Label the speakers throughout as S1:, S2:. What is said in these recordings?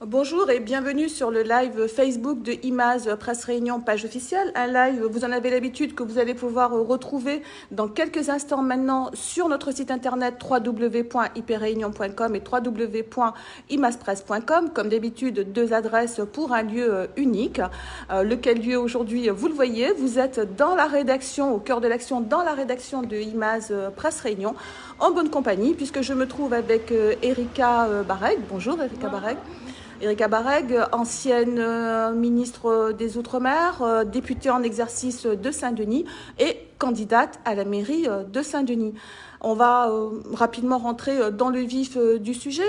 S1: Bonjour et bienvenue sur le live Facebook de Imaz Presse Réunion, page officielle. Un live, vous en avez l'habitude, que vous allez pouvoir retrouver dans quelques instants maintenant sur notre site internet www.ipréunion.com et www.imazpresse.com. Comme d'habitude, deux adresses pour un lieu unique. Lequel lieu aujourd'hui, vous le voyez, vous êtes dans la rédaction, au cœur de l'action, dans la rédaction de Imaz Presse Réunion, en bonne compagnie, puisque je me trouve avec Erika Bareg. Bonjour Erika Bareg. Erika Bareg, ancienne ministre des Outre-mer, députée en exercice de Saint-Denis et candidate à la mairie de Saint-Denis. On va rapidement rentrer dans le vif du sujet.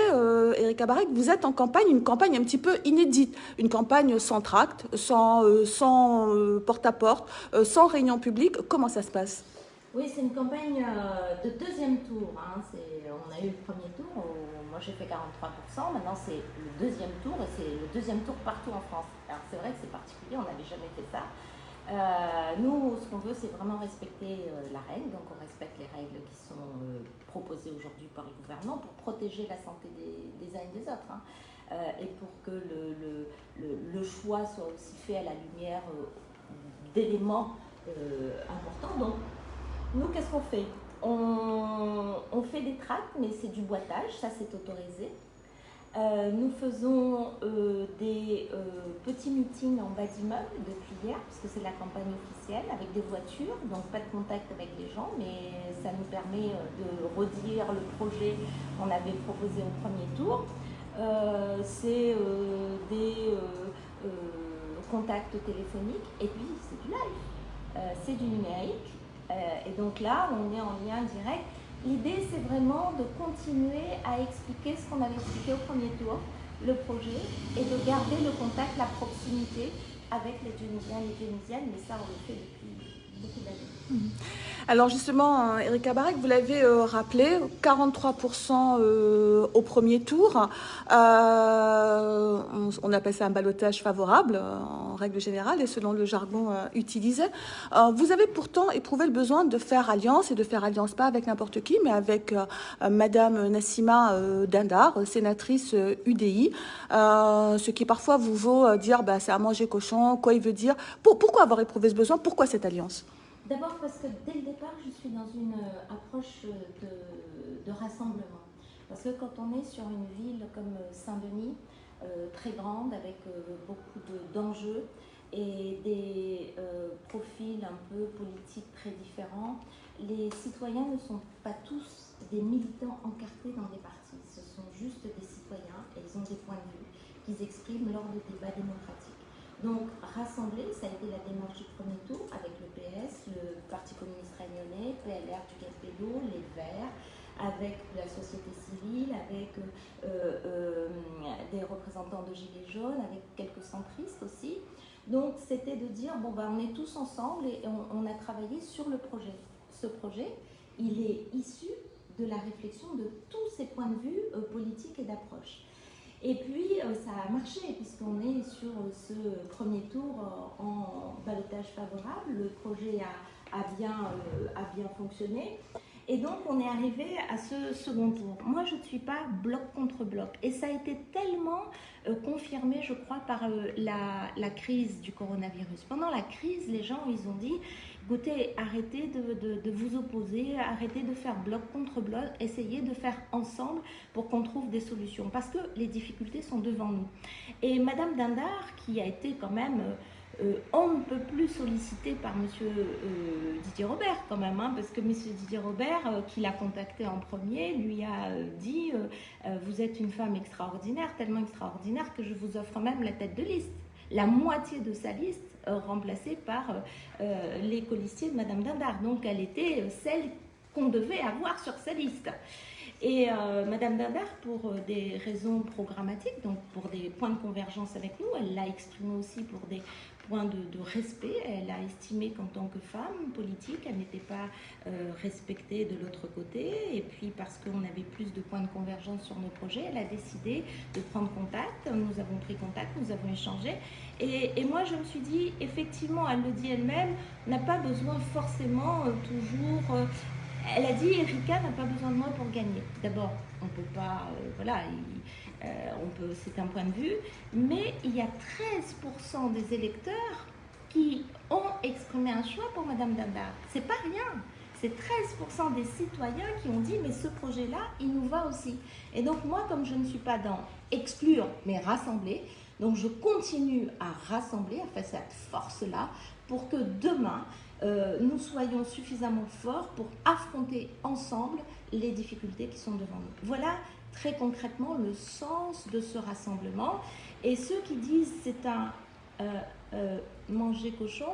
S1: Erika Bareg, vous êtes en campagne, une campagne un petit peu inédite, une campagne sans tract, sans porte-à-porte, sans réunion publique. Comment ça se passe ?
S2: Oui, c'est une campagne de deuxième tour. On a eu le premier tour, moi j'ai fait 43%, maintenant c'est le deuxième tour et c'est le deuxième tour partout en France. Alors c'est vrai que c'est particulier, on n'avait jamais fait ça. Nous, ce qu'on veut, c'est vraiment respecter la règle, donc on respecte les règles qui sont proposées aujourd'hui par le gouvernement pour protéger la santé des uns et des autres. Et pour que le choix soit aussi fait à la lumière d'éléments importants. Donc, nous, qu'est-ce qu'on fait ? On fait des tracts, mais c'est du boitage, ça c'est autorisé. Nous faisons des petits meetings en bas d'immeuble depuis hier, parce que c'est la campagne officielle, avec des voitures, donc pas de contact avec les gens, mais ça nous permet de redire le projet qu'on avait proposé au premier tour. C'est des contacts téléphoniques, et puis c'est du live, c'est du numérique. Et donc là, on est en lien direct. L'idée, c'est vraiment de continuer à expliquer ce qu'on avait expliqué au premier tour, le projet, et de garder le contact, la proximité avec les Tunisiens et les Tunisiennes, mais ça, on le fait depuis beaucoup d'années.
S1: Alors justement, Erika Bareg, vous l'avez rappelé, 43% au premier tour. On appelle ça un ballotage favorable en règle générale et selon le jargon utilisé. Vous avez pourtant éprouvé le besoin de faire alliance et de faire alliance pas avec n'importe qui, mais avec Madame Nassima Dindar, sénatrice UDI, ce qui parfois vous vaut dire c'est à manger cochon, quoi il veut dire. Pourquoi avoir éprouvé ce besoin ? Pourquoi cette alliance ?
S2: D'abord parce que dès le départ, je suis dans une approche de rassemblement. Parce que quand on est sur une ville comme Saint-Denis, très grande, avec beaucoup d'enjeux et des profils un peu politiques très différents, les citoyens ne sont pas tous des militants encartés dans des partis. Ce sont juste des citoyens et ils ont des points de vue qu'ils expriment lors de débats démocratiques. Donc, rassembler, ça a été la démarche du premier tour avec le PS, le Parti communiste réunionnais, PLR du Capello, les Verts, avec la société civile, avec des représentants de Gilets jaunes, avec quelques centristes aussi. Donc, c'était de dire, on est tous ensemble et on a travaillé sur le projet. Ce projet, il est issu de la réflexion de tous ces points de vue politiques et d'approche. Et puis, ça a marché, puisqu'on est sur ce premier tour en ballotage favorable. Le projet a bien fonctionné. Et donc, on est arrivé à ce second tour. Moi, je ne suis pas bloc contre bloc. Et ça a été tellement confirmé, je crois, par la crise du coronavirus. Pendant la crise, les gens, ils ont dit... Écoutez, arrêtez de vous opposer, arrêtez de faire bloc contre bloc, essayez de faire ensemble pour qu'on trouve des solutions, parce que les difficultés sont devant nous. Et Madame Dindar, qui a été quand même, on ne peut plus sollicitée par Monsieur Didier Robert quand même, parce que Monsieur Didier Robert, qui l'a contacté en premier, lui a dit vous êtes une femme extraordinaire, tellement extraordinaire que je vous offre même la tête de liste. La moitié de sa liste remplacée par les colistiers de Madame Dindar. Donc elle était celle qu'on devait avoir sur sa liste. Et Madame Dindar, pour des raisons programmatiques, donc pour des points de convergence avec nous, elle l'a exprimé aussi pour des points de respect. Elle a estimé qu'en tant que femme politique, elle n'était pas respectée de l'autre côté. Et puis parce qu'on avait plus de points de convergence sur nos projets, elle a décidé de prendre contact. Nous avons pris contact, nous avons échangé. Et moi, je me suis dit, effectivement, elle le dit elle-même, n'a pas besoin forcément toujours Elle a dit Erika n'a pas besoin de moi pour gagner. D'abord, on peut pas, voilà, c'est un point de vue, mais il y a 13% des électeurs qui ont exprimé un choix pour Madame Dindar. C'est pas rien. C'est 13% des citoyens qui ont dit mais ce projet-là, il nous va aussi. Et donc moi, comme je ne suis pas dans exclure, mais rassembler, donc je continue à rassembler, à faire cette force-là pour que demain, nous soyons suffisamment forts pour affronter ensemble les difficultés qui sont devant nous. Voilà très concrètement le sens de ce rassemblement. Et ceux qui disent c'est un manger cochon,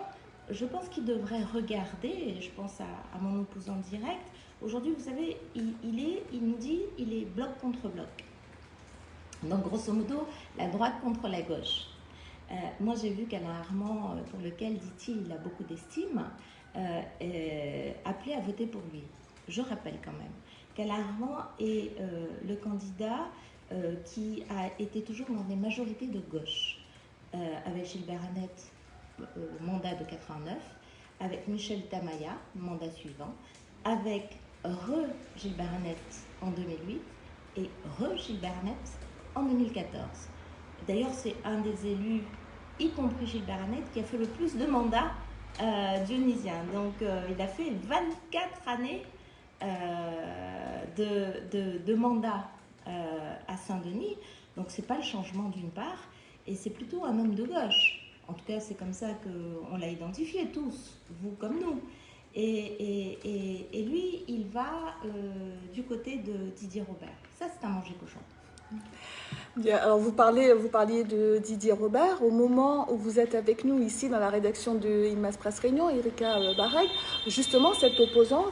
S2: je pense qu'ils devraient regarder, et je pense à mon opposant direct. Aujourd'hui, vous savez, il nous dit il est bloc contre bloc. Donc, grosso modo, la droite contre la gauche. Moi, j'ai vu qu'Alain Armand, pour lequel, dit-il, il a beaucoup d'estime, appelait à voter pour lui. Je rappelle quand même qu'Alain Armand est le candidat qui a été toujours dans des majorités de gauche, avec Gilbert Annette, mandat de 89, avec Michel Tamaya, mandat suivant, avec Gilbert Annette en 2008 et Gilbert Annette en 2014. D'ailleurs, c'est un des élus, y compris Gilbert Annette, qui a fait le plus de mandats dionysiens. Donc, il a fait 24 années de mandat à Saint-Denis. Donc, c'est pas le changement d'une part, et c'est plutôt un homme de gauche. En tout cas, c'est comme ça qu'on l'a identifié tous, vous comme nous. Et lui, il va du côté de Didier Robert. Ça, c'est un manger cochon.
S1: Alors vous parliez de Didier Robert. Au moment où vous êtes avec nous ici dans la rédaction de Imaz Presse Réunion, Erika Bareg, justement cet opposant,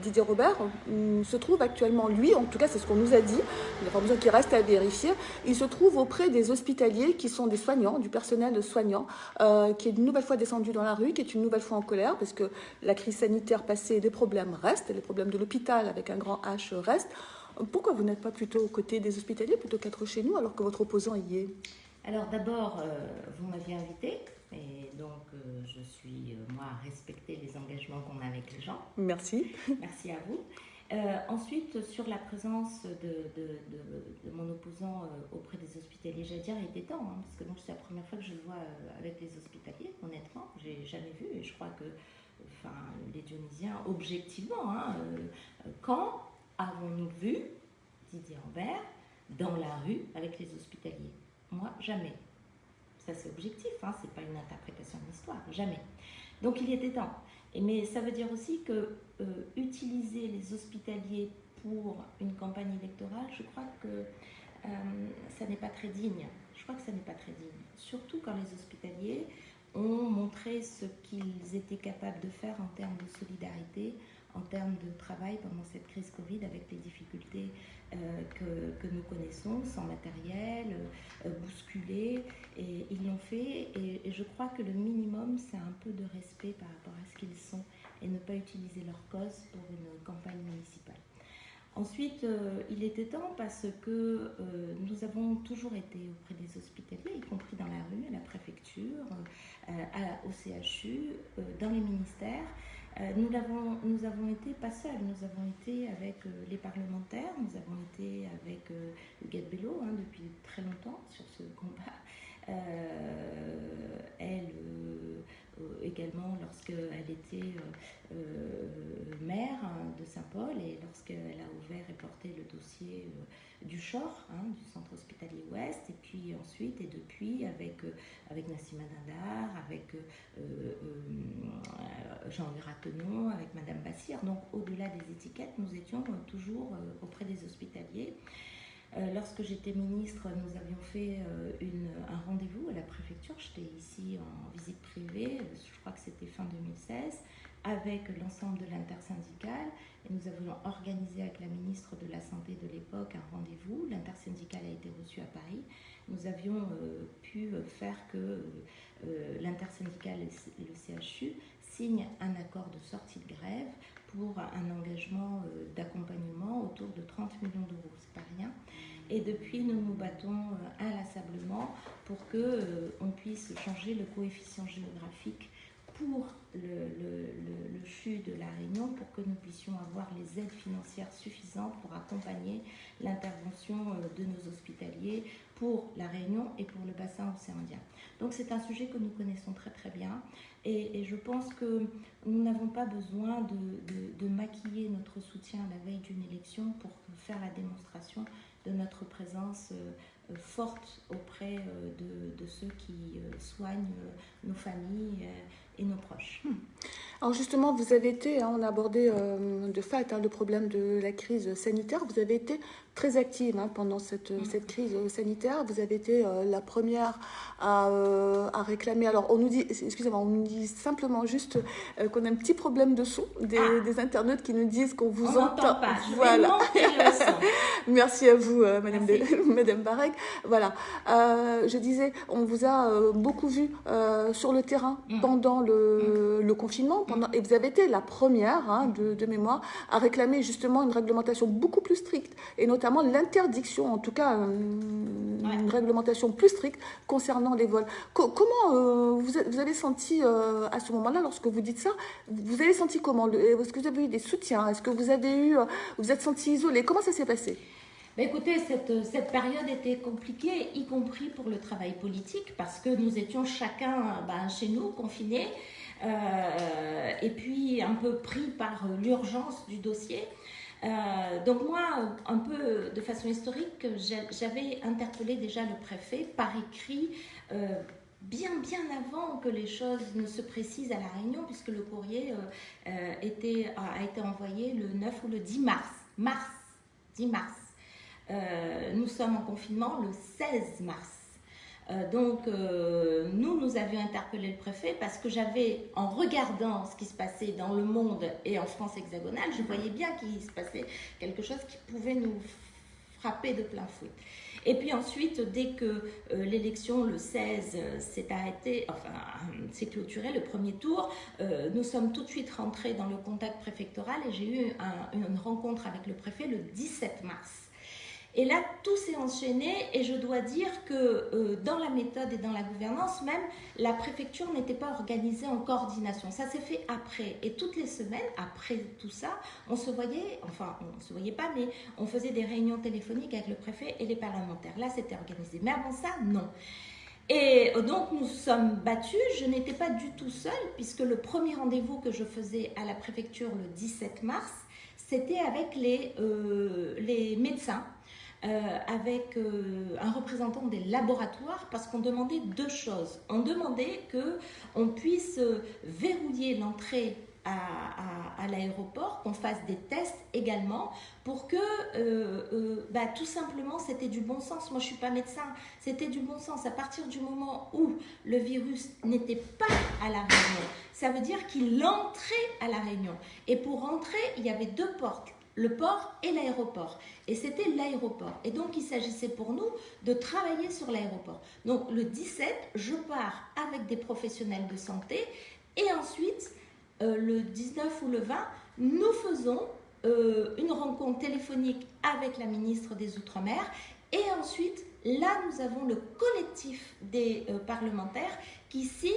S1: Didier Robert, se trouve actuellement, lui, en tout cas c'est ce qu'on nous a dit, il n'y a pas besoin qu'il reste à vérifier, il se trouve auprès des hospitaliers qui sont des soignants, du personnel soignant, qui est une nouvelle fois descendu dans la rue, qui est une nouvelle fois en colère, parce que la crise sanitaire passée, les problèmes restent, les problèmes de l'hôpital avec un grand H restent. Pourquoi vous n'êtes pas plutôt aux côtés des hospitaliers plutôt qu'être chez nous alors que votre opposant y est?
S2: Alors d'abord, vous m'aviez invité et donc je suis, moi, à respecter les engagements qu'on a avec les gens.
S1: Merci.
S2: Merci à vous. Ensuite, sur la présence de mon opposant auprès des hospitaliers, j'allais dire, il était temps, hein, parce que donc c'est la première fois que je le vois avec les hospitaliers, honnêtement. J'ai jamais vu et je crois que les Dionysiens, objectivement, hein, quand avons-nous vu Didier Robert dans la rue avec les hospitaliers? Moi, jamais. Ça, c'est objectif, hein, c'est pas une interprétation de l'histoire, jamais. Donc, il était temps. Mais ça veut dire aussi que utiliser les hospitaliers pour une campagne électorale, je crois que ça n'est pas très digne. Je crois que ça n'est pas très digne. Surtout quand les hospitaliers ont montré ce qu'ils étaient capables de faire en termes de solidarité, en termes de travail pendant cette crise Covid avec les difficultés que nous connaissons, sans matériel, bousculés, et ils l'ont fait. Et je crois que le minimum, c'est un peu de respect par rapport à ce qu'ils sont et ne pas utiliser leur cause pour une campagne municipale. Ensuite, il était temps parce que nous avons toujours été auprès des hospitaliers, y compris dans la rue, à la préfecture, au CHU, dans les ministères. Nous avons été pas seuls, nous avons été avec les parlementaires, nous avons été avec Huguette Bello depuis très longtemps sur ce combat. Elle également lorsqu'elle était maire de Saint-Paul et lorsqu'elle a ouvert et porté le dossier du CHOR, du centre hospitalier ouest, et puis ensuite et depuis avec Nassima Dindar, avec Jean-Louis Ratenon, avec Madame Bassir. Donc au-delà des étiquettes, nous étions toujours auprès des hospitaliers. Lorsque j'étais ministre, nous avions fait un rendez-vous à la préfecture. J'étais ici en visite privée, je crois que c'était fin 2016, avec l'ensemble de l'intersyndicale. Et nous avions organisé avec la ministre de la Santé de l'époque un rendez-vous. L'intersyndicale a été reçue à Paris. Nous avions pu faire que l'intersyndicale et le CHU signent un accord de sortie de grève pour un engagement d'accompagnement autour de 30 millions d'euros, c'est pas rien. Et depuis, nous nous battons inlassablement pour qu'on puisse changer le coefficient géographique pour le CHU de La Réunion pour que nous puissions avoir les aides financières suffisantes pour accompagner l'intervention de nos hospitaliers pour La Réunion et pour le bassin océan Indien. Donc c'est un sujet que nous connaissons très très bien et je pense que nous n'avons pas besoin de maquiller notre soutien à la veille d'une élection pour faire la démonstration de notre présence forte auprès de ceux qui soignent nos familles et nos proches.
S1: Alors justement, vous avez été, on a abordé de fait le problème de la crise sanitaire, vous avez été très active pendant cette crise sanitaire, vous avez été la première à réclamer, alors on nous dit, excusez-moi, on nous dit simplement juste qu'on a un petit problème de son, des internautes qui nous disent qu'on vous entend
S2: pas,
S1: voilà.
S2: Le son.
S1: Merci à vous, Madame Barek. Voilà, je disais, on vous a beaucoup vu sur le terrain pendant le confinement, et vous avez été la première de mémoire à réclamer justement une réglementation beaucoup plus stricte, et notamment l'interdiction, en tout cas une réglementation plus stricte concernant les vols. Comment vous avez senti à ce moment-là, lorsque vous dites ça, vous avez senti comment? Est-ce que vous avez eu des soutiens? Est-ce que vous êtes senti isolé? Comment ça s'est passé?
S2: Écoutez, cette période était compliquée, y compris pour le travail politique, parce que nous étions chacun chez nous, confinés, et puis un peu pris par l'urgence du dossier. Donc moi, un peu de façon historique, j'avais interpellé déjà le préfet par écrit bien avant que les choses ne se précisent à La Réunion, puisque le courrier a été envoyé le 9 ou le 10 mars. 10 mars. Nous sommes en confinement le 16 mars. Donc, nous avions interpellé le préfet parce que en regardant ce qui se passait dans le monde et en France hexagonale, je voyais bien qu'il se passait quelque chose qui pouvait nous frapper de plein fouet. Et puis ensuite, dès que l'élection, le 16, s'est clôturée, le premier tour, nous sommes tout de suite rentrés dans le contact préfectoral et j'ai eu une rencontre avec le préfet le 17 mars. Et là, tout s'est enchaîné et je dois dire que dans la méthode et dans la gouvernance même, la préfecture n'était pas organisée en coordination. Ça s'est fait après. Et toutes les semaines, après tout ça, on se voyait pas, mais on faisait des réunions téléphoniques avec le préfet et les parlementaires. Là, c'était organisé. Mais avant ça, non. Et donc, nous sommes battus. Je n'étais pas du tout seule, puisque le premier rendez-vous que je faisais à la préfecture le 17 mars, c'était avec les médecins. Avec un représentant des laboratoires parce qu'on demandait deux choses. On demandait qu'on puisse verrouiller l'entrée à l'aéroport, qu'on fasse des tests également pour que tout simplement c'était du bon sens. Moi je ne suis pas médecin, c'était du bon sens. À partir du moment où le virus n'était pas à La Réunion, ça veut dire qu'il entrait à La Réunion. Et pour rentrer, il y avait deux portes. Le port et l'aéroport. Et c'était l'aéroport. Et donc, il s'agissait pour nous de travailler sur l'aéroport. Donc, le 17, je pars avec des professionnels de santé. Et ensuite, le 19 ou le 20, nous faisons une rencontre téléphonique avec la ministre des Outre-mer. Et ensuite, là, nous avons le collectif des parlementaires qui signent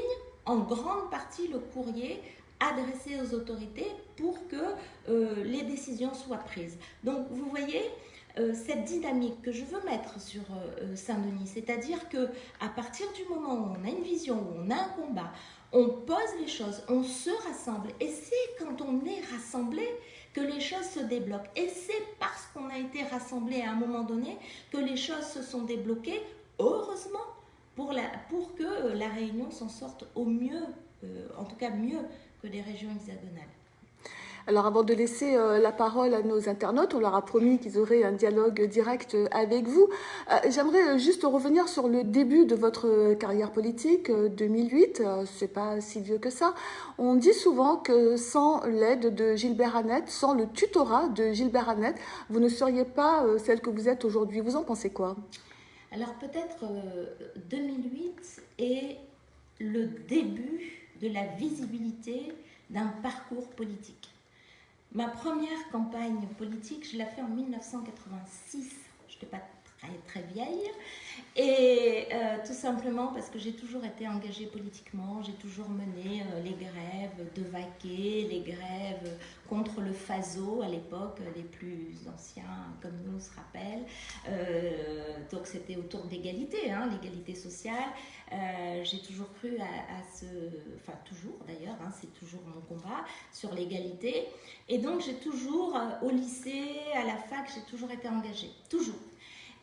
S2: en grande partie le courrier adressé aux autorités pour que les décisions soient prises. Donc, vous voyez, cette dynamique que je veux mettre sur Saint-Denis, c'est-à-dire qu'à partir du moment où on a une vision, où on a un combat, on pose les choses, on se rassemble. Et c'est quand on est rassemblé que les choses se débloquent. Et c'est parce qu'on a été rassemblés à un moment donné que les choses se sont débloquées, heureusement, pour que la Réunion s'en sorte au mieux, en tout cas mieux que les régions hexagonales.
S1: Alors avant de laisser la parole à nos internautes, on leur a promis qu'ils auraient un dialogue direct avec vous. J'aimerais juste revenir sur le début de votre carrière politique, 2008, c'est pas si vieux que ça. On dit souvent que sans l'aide de Gilbert Annette, sans le tutorat de Gilbert Annette, vous ne seriez pas celle que vous êtes aujourd'hui. Vous en pensez quoi?
S2: Alors peut-être 2008 est le début de la visibilité d'un parcours politique. Ma première campagne politique, je l'ai fait en 1986. Je n'étais pas très très vieille. Et tout simplement parce que j'ai toujours été engagée politiquement, j'ai toujours mené les grèves de Vaquet, les grèves contre le FASO à l'époque, les plus anciens comme nous se rappellent. Donc c'était autour de l'égalité, hein, l'égalité sociale. J'ai toujours cru à ce... Enfin toujours d'ailleurs, hein, c'est toujours mon combat sur l'égalité. Et donc j'ai toujours, au lycée, à la fac, j'ai toujours été engagée, toujours.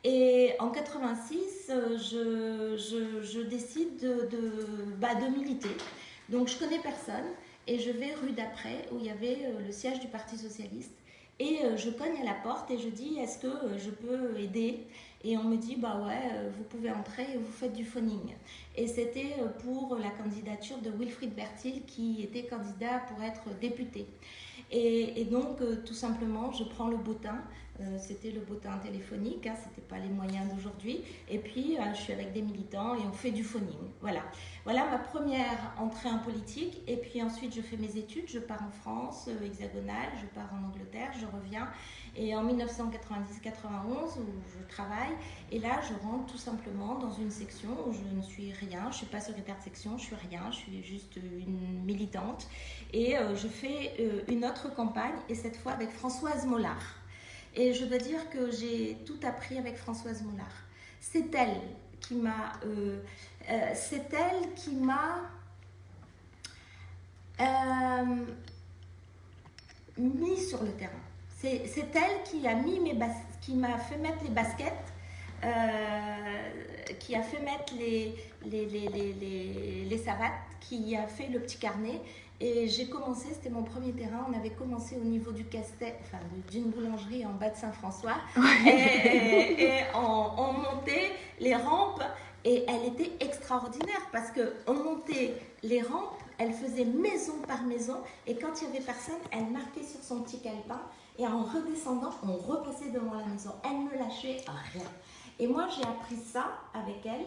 S2: Et en 86, je décide de militer. Donc je connais personne et je vais rue d'Après où il y avait le siège du Parti Socialiste. Et je cogne à la porte et je dis est-ce que je peux aider? Et on me dit bah ouais, vous pouvez entrer et vous faites du phoning. Et c'était pour la candidature de Wilfried Bertil qui était candidat pour être député. Et donc, tout simplement, je prends le bottin. C'était le bottin téléphonique, hein, c'était pas les moyens d'aujourd'hui. Et puis, je suis avec des militants et on fait du phoning. Voilà. Voilà ma première entrée en politique. Et puis ensuite, je fais mes études. Je pars en France, hexagonale. Je pars en Angleterre. Je reviens. Et en 1990-91, où je travaille, et là, je rentre tout simplement dans une section où je ne suis rien. Je ne suis pas secrétaire de section, je suis rien. Je suis juste une militante. Et je fais une autre campagne, et cette fois avec Françoise Mollard. Et je dois dire que j'ai tout appris avec Françoise Mollard. C'est elle qui m'a mis sur le terrain. C'est elle qui m'a fait mettre les baskets, qui a fait mettre les savates, qui a fait le petit carnet. Et j'ai commencé, c'était mon premier terrain, on avait commencé au niveau du Castet, enfin d'une boulangerie en bas de Saint-François. Et on montait les rampes, et elle était extraordinaire parce qu'on montait les rampes, elle faisait maison par maison, et quand il n'y avait personne, elle marquait sur son petit calepin, et en redescendant, on repassait devant la maison. Elle ne lâchait rien. Et moi, j'ai appris ça avec elle.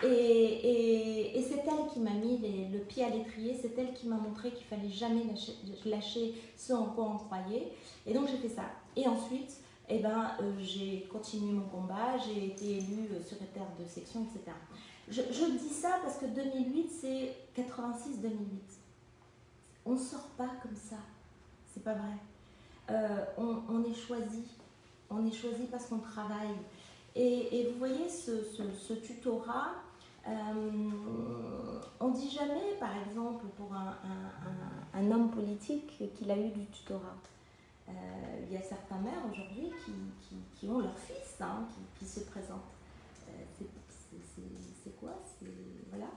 S2: Et c'est elle qui m'a mis le pied à l'étrier. C'est elle qui m'a montré qu'il ne fallait jamais lâcher ce en quoi on croyait. Et donc, j'ai fait ça. Et ensuite, j'ai continué mon combat. J'ai été élue secrétaire de section, etc. Je dis ça parce que 2008, c'est 86-2008. On ne sort pas comme ça. C'est pas vrai. On est choisi. On est choisi parce qu'on travaille. Et vous voyez, ce tutorat, on ne dit jamais, par exemple, pour un homme politique qu'il a eu du tutorat. Il y a certains maires aujourd'hui qui ont leur fils, hein, qui se présentent. C'est quoi? Voilà.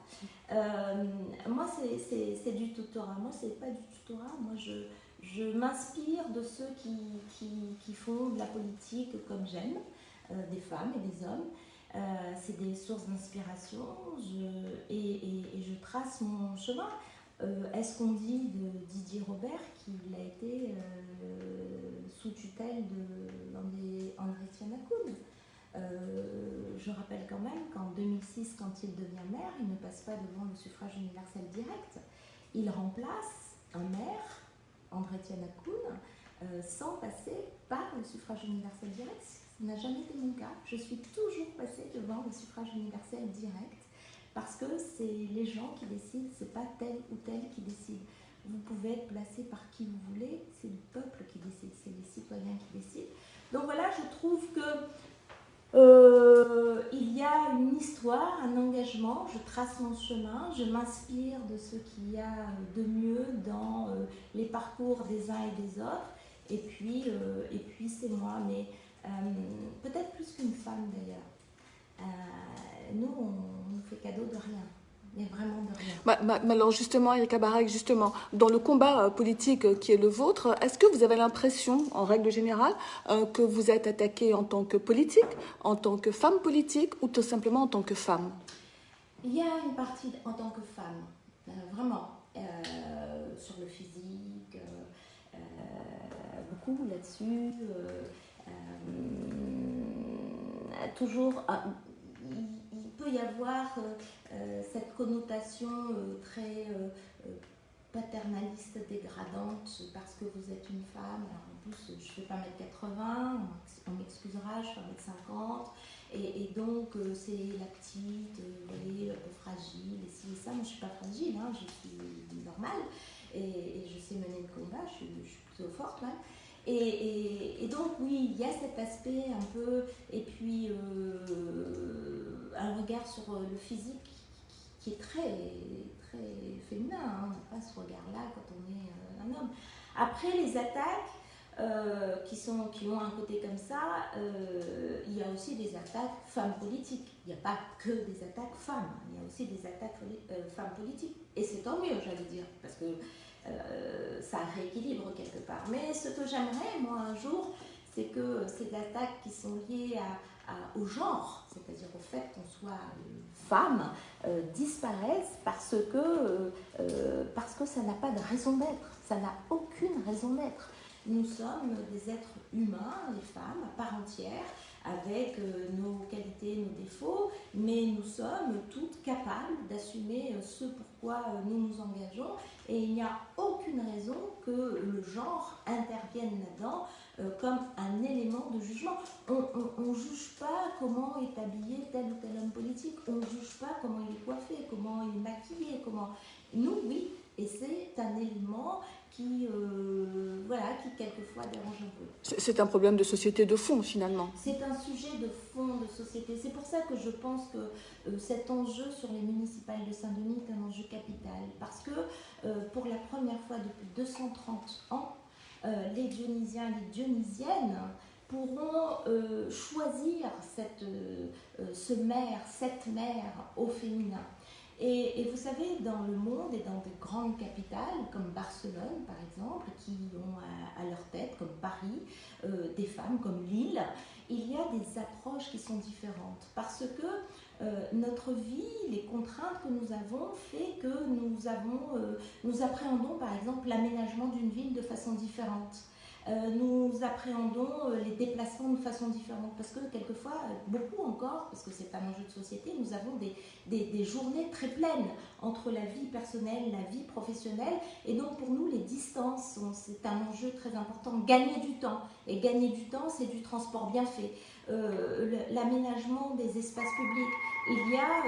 S2: Moi, c'est du tutorat. Moi, c'est pas du tutorat. Moi, je m'inspire de ceux qui font de la politique comme j'aime. Des femmes et des hommes. C'est des sources d'inspiration et je trace mon chemin. Est-ce qu'on dit de Didier Robert qu'il a été sous tutelle d'André Tianakoun? Je rappelle quand même qu'en 2006, quand il devient maire, il ne passe pas devant le suffrage universel direct. Il remplace un maire, André Tianakoun, sans passer par le suffrage universel direct. Ça n'a jamais été mon cas. Je suis toujours passée devant le suffrage universel direct parce que c'est les gens qui décident, c'est pas tel ou tel qui décide. Vous pouvez être placé par qui vous voulez, c'est le peuple qui décide, c'est les citoyens qui décident. Donc voilà, je trouve que il y a une histoire, un engagement, je trace mon chemin, je m'inspire de ce qu'il y a de mieux dans les parcours des uns et des autres, et puis c'est moi, mais peut-être plus qu'une femme d'ailleurs. Nous, on nous fait cadeau de rien. Mais vraiment de rien.
S1: Mais alors justement, Erika Barak, justement, dans le combat politique qui est le vôtre, est-ce que vous avez l'impression, en règle générale, que vous êtes attaquée en tant que politique, en tant que femme politique, ou tout simplement en tant que femme?
S2: Il y a une partie en tant que femme, vraiment, sur le physique, beaucoup là-dessus. Toujours, il peut y avoir cette connotation très paternaliste, dégradante, parce que vous êtes une femme. Alors en plus, je ne fais pas 1m80, on m'excusera, je fais 1m50. Et donc, c'est la petite, vous voyez, un peu fragile, et ci et ça. Moi, je ne suis pas fragile, hein, je suis normale, et je sais mener le combat, je suis plutôt forte, là. Et donc, oui, il y a cet aspect un peu, et puis un regard sur le physique qui est très, très féminin, hein. On n'a pas ce regard-là quand on est un homme. Après, les attaques, qui ont un côté comme ça, il y a aussi des attaques femmes politiques. Il n'y a pas que des attaques femmes, il y a aussi des attaques femmes politiques. Et c'est tant mieux, j'allais dire, parce que ça rééquilibre quelque part. Mais ce que j'aimerais, moi, un jour, c'est que ces attaques qui sont liées au genre, c'est-à-dire au fait qu'on soit femme, disparaissent parce que ça n'a pas de raison d'être. Ça n'a aucune raison d'être. Nous sommes des êtres humains, les femmes, à part entière, avec nos qualités, nos défauts, mais nous sommes toutes capables d'assumer ce pourquoi nous nous engageons, et il n'y a aucune raison que le genre intervienne là-dedans comme un élément de jugement. On ne juge pas comment est habillé tel ou tel homme politique, on ne juge pas comment il est coiffé, comment il est maquillé, comment... Nous, oui, et c'est un élément qui quelquefois dérange un peu.
S1: C'est un problème de société de fond, finalement.
S2: C'est un sujet de fond de société. C'est pour ça que je pense que cet enjeu sur les municipales de Saint-Denis est un enjeu capital. Parce que pour la première fois depuis 230 ans, les Dionysiens et les Dionysiennes pourront choisir cette mère au féminin. Et vous savez, dans le monde et dans des grandes capitales comme Barcelone, par exemple, qui ont à leur tête, comme Paris, des femmes comme Lille, il y a des approches qui sont différentes. Parce que notre vie, les contraintes que nous avons, fait que nous appréhendons, par exemple, l'aménagement d'une ville de façon différente. Nous appréhendons les déplacements de façon différente, parce que quelquefois, beaucoup encore, parce que c'est un enjeu de société, nous avons des journées très pleines entre la vie personnelle, la vie professionnelle, et donc pour nous, les distances, c'est un enjeu très important. Gagner du temps, et gagner du temps, c'est du transport bien fait. L'aménagement des espaces publics, il y a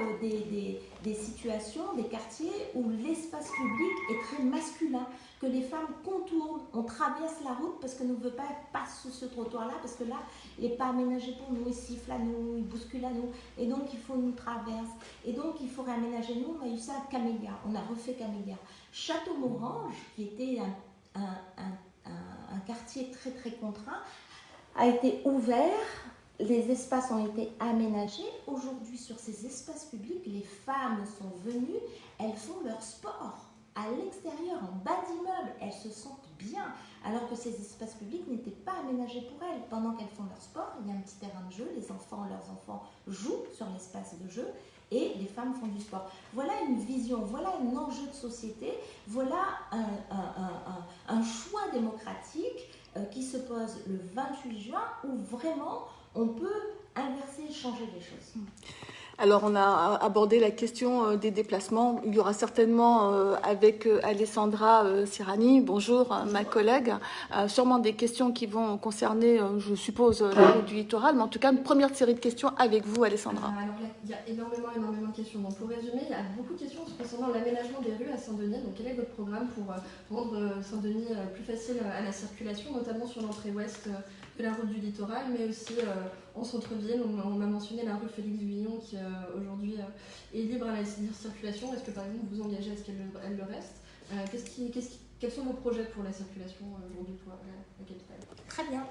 S2: des situations, des quartiers où l'espace public est très masculin, que les femmes contournent, on traverse la route parce qu'on ne veut pas passer ce trottoir-là, parce que là, il n'est pas aménagé pour nous, il siffle à nous, il bouscule à nous, et donc il faut nous traverser. Et donc il faut réaménager. Nous, on a eu ça à Camélia, on a refait Camélia. Château-Morange, qui était un quartier très très contraint, a été ouvert, les espaces ont été aménagés. Aujourd'hui, sur ces espaces publics, les femmes sont venues, elles font leur sport à l'extérieur, en bas d'immeuble, elles se sentent bien, alors que ces espaces publics n'étaient pas aménagés pour elles. Pendant qu'elles font leur sport, il y a un petit terrain de jeu, leurs enfants jouent sur l'espace de jeu, et les femmes font du sport. Voilà une vision, voilà un enjeu de société, voilà un choix démocratique qui se pose le 28 juin, où vraiment on peut inverser et changer les choses.
S1: Alors, on a abordé la question des déplacements. Il y aura certainement, avec Alessandra Sirani, bonjour, ma collègue, sûrement des questions qui vont concerner, je suppose, la route du littoral, mais en tout cas, une première série de questions avec vous, Alessandra.
S3: Alors, il y a énormément de questions. Donc, pour résumer, il y a beaucoup de questions concernant l'aménagement des rues à Saint-Denis. Donc, quel est votre programme pour rendre Saint-Denis plus facile à la circulation, notamment sur l'entrée ouest de la route du littoral, mais aussi en centre-ville? On m'a mentionné la rue Félix-Vuillon qui aujourd'hui est libre à la circulation. Est-ce que par exemple vous engagez à ce qu'elle le reste? Quels sont vos projets pour la circulation aujourd'hui pour la capitale?
S2: Très bien.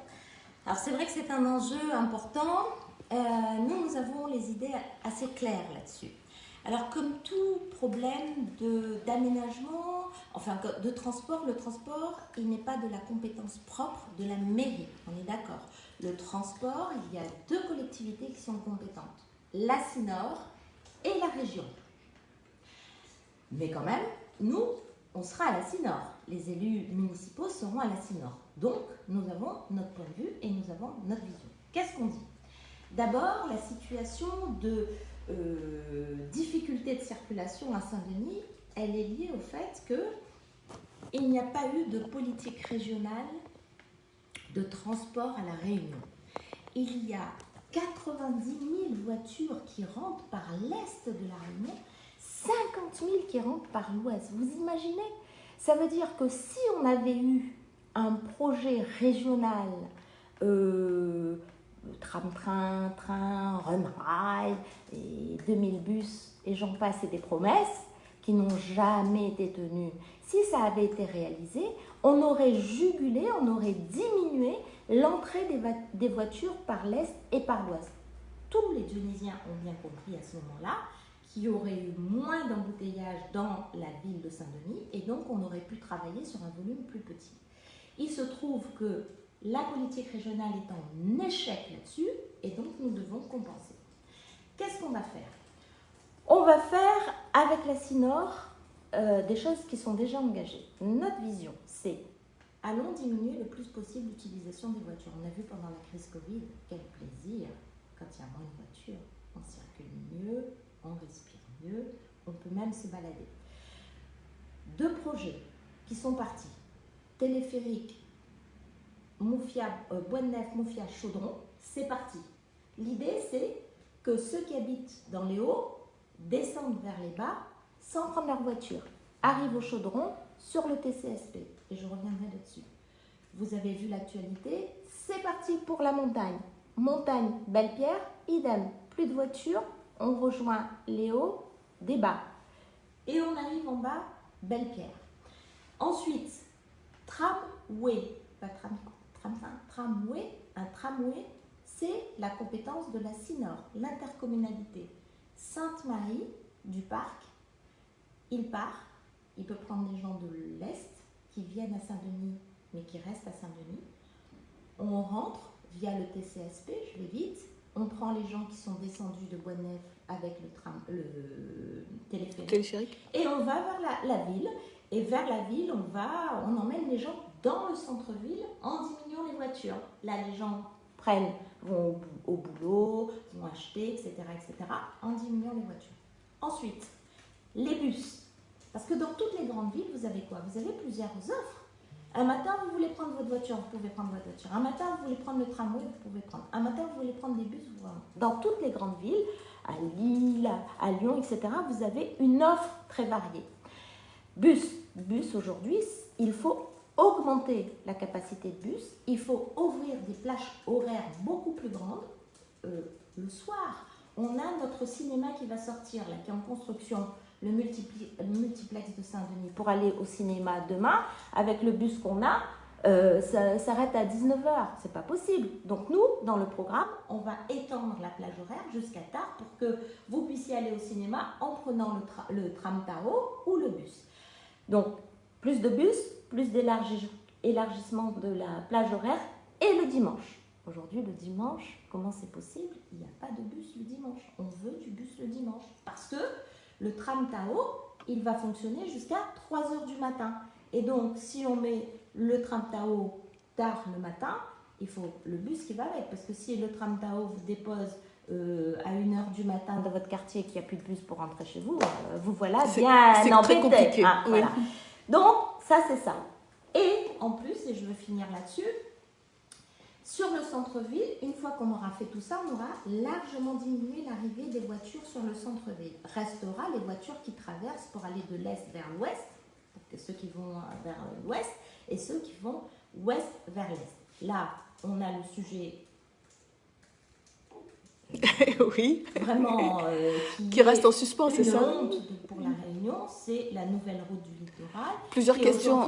S2: Alors c'est vrai que c'est un enjeu important. Nous avons les idées assez claires là-dessus. Alors comme tout problème d'aménagement, enfin de transport, le transport, il n'est pas de la compétence propre de la mairie, on est d'accord. Le transport, il y a deux collectivités qui sont compétentes, la CINOR et la région. Mais quand même, nous, on sera à la CINOR. Les élus municipaux seront à la CINOR. Donc, nous avons notre point de vue et nous avons notre vision. Qu'est-ce qu'on dit? D'abord, la situation de difficulté de circulation à Saint-Denis, elle est liée au fait qu'il n'y a pas eu de politique régionale de transport à La Réunion. Il y a 90 000 voitures qui rentrent par l'est de la Réunion, 50 000 qui rentrent par l'ouest. Vous imaginez? Ça veut dire que si on avait eu un projet régional, tram-train, train, run-ride, et 2000 bus, et j'en passe, et des promesses qui n'ont jamais été tenues. Si ça avait été réalisé, on aurait jugulé, on aurait diminué l'entrée des voitures par l'est et par l'ouest. Tous les Dionysiens ont bien compris à ce moment-là qu'il y aurait eu moins d'embouteillages dans la ville de Saint-Denis et donc on aurait pu travailler sur un volume plus petit. Il se trouve que la politique régionale est en échec là-dessus et donc nous devons compenser. Qu'est-ce qu'on va faire? On va faire avec la CINOR des choses qui sont déjà engagées. Notre vision, c'est allons diminuer le plus possible l'utilisation des voitures. On a vu pendant la crise Covid, quel plaisir, quand il y a moins de voitures, on circule mieux, on respire mieux, on peut même se balader. 2 projets qui sont partis, téléphérique, Bois-de-Nef, Moufia, Chaudron, c'est parti. L'idée, c'est que ceux qui habitent dans les hauts descendent vers les bas sans prendre leur voiture, arrivent au Chaudron sur le TCSP. Et je reviendrai là-dessus. Vous avez vu l'actualité, c'est parti pour la montagne. Montagne, Belle-Pierre, idem. Plus de voitures, on rejoint les hauts, des bas. Et on arrive en bas, Belle-Pierre. Ensuite, tramway, pas tramway, un tramway, c'est la compétence de la CINOR, l'intercommunalité. Sainte-Marie du Parc, il part, il peut prendre des gens de l'Est qui viennent à Saint-Denis, mais qui restent à Saint-Denis. On rentre via le TCSP, je vais vite, on prend les gens qui sont descendus de Bois-de-Nef avec le téléphérique, et on va vers la ville. Et vers la ville, on emmène les gens dans le centre-ville en diminuant les voitures. Là, les gens vont au boulot, vont acheter, etc., en diminuant les voitures. Ensuite, les bus. Parce que dans toutes les grandes villes, vous avez quoi? Vous avez plusieurs offres. Un matin, vous voulez prendre votre voiture, vous pouvez prendre votre voiture. Un matin, vous voulez prendre le tramway, vous pouvez prendre. Un matin, vous voulez prendre des bus, vous pouvez. Dans toutes les grandes villes, à Lille, à Lyon, etc., vous avez une offre très variée. Bus aujourd'hui, il faut augmenter la capacité de bus, il faut ouvrir des plages horaires beaucoup plus grandes. Le soir, on a notre cinéma qui va sortir, là, qui est en construction, le multiplex de Saint-Denis. Pour aller au cinéma demain, avec le bus qu'on a, ça s'arrête à 19h. C'est pas possible. Donc nous, dans le programme, on va étendre la plage horaire jusqu'à tard pour que vous puissiez aller au cinéma en prenant le tram Tao ou le bus. Donc, plus de bus, plus d'élargissement de la plage horaire et le dimanche. Aujourd'hui, le dimanche, comment c'est possible? Il n'y a pas de bus le dimanche. On veut du bus le dimanche. Parce que le tram Tao, il va fonctionner jusqu'à 3h du matin. Et donc, si on met le tram Tao tard le matin, il faut le bus qui va avec. Parce que si le tram Tao vous dépose à 1h du matin dans votre quartier et qu'il n'y a plus de bus pour rentrer chez vous, vous voilà bien embêté.
S1: Très compliqué.
S2: Hein,
S1: Oui.
S2: voilà. Donc, ça c'est ça. Et en plus, et je veux finir là-dessus, sur le centre-ville, une fois qu'on aura fait tout ça, on aura largement diminué l'arrivée des voitures sur le centre-ville. Restera les voitures qui traversent pour aller de l'est vers l'ouest, ceux qui vont vers l'ouest, et ceux qui vont ouest vers l'est. Là, on a le sujet
S1: oui.
S2: Vraiment
S1: qui reste en suspens, c'est ça?
S2: Pour la Réunion, c'est la nouvelle route du littoral.
S1: Plusieurs questions.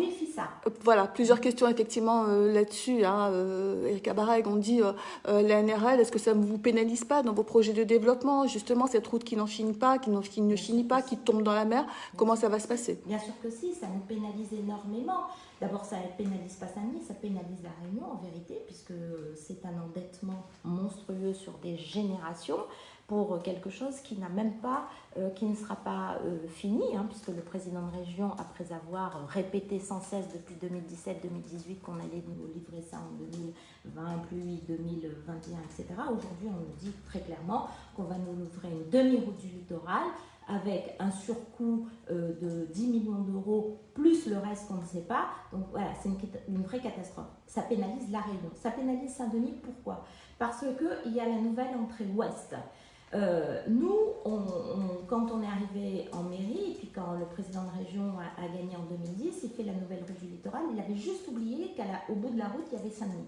S2: Voilà,
S1: plusieurs questions effectivement là-dessus. Eric Abareg, on dit la NRL, est-ce que ça ne vous pénalise pas dans vos projets de développement? Justement, cette route qui n'en finit pas, qui ne finit pas, qui tombe dans la mer, comment ça va se passer?
S2: Bien sûr que si, ça nous pénalise énormément. D'abord, ça ne pénalise pas Saint-Denis, ça pénalise la Réunion en vérité, puisque c'est un endettement monstrueux sur des générations pour quelque chose qui n'a même pas, qui ne sera pas fini, puisque le président de région, après avoir répété sans cesse depuis 2017-2018 qu'on allait nous livrer ça en 2020, puis 2021, etc., aujourd'hui on nous dit très clairement qu'on va nous livrer une demi-route du littoral avec un surcoût de 10 millions d'euros, plus le reste qu'on ne sait pas. Donc voilà, c'est une vraie catastrophe. Ça pénalise La Réunion. Ça pénalise Saint-Denis, pourquoi? Parce qu'il y a la nouvelle entrée ouest. Nous, quand on est arrivé en mairie, et puis quand le président de région a gagné en 2010, il fait la nouvelle rue du littoral, il avait juste oublié qu'au bout de la route, il y avait Saint-Denis.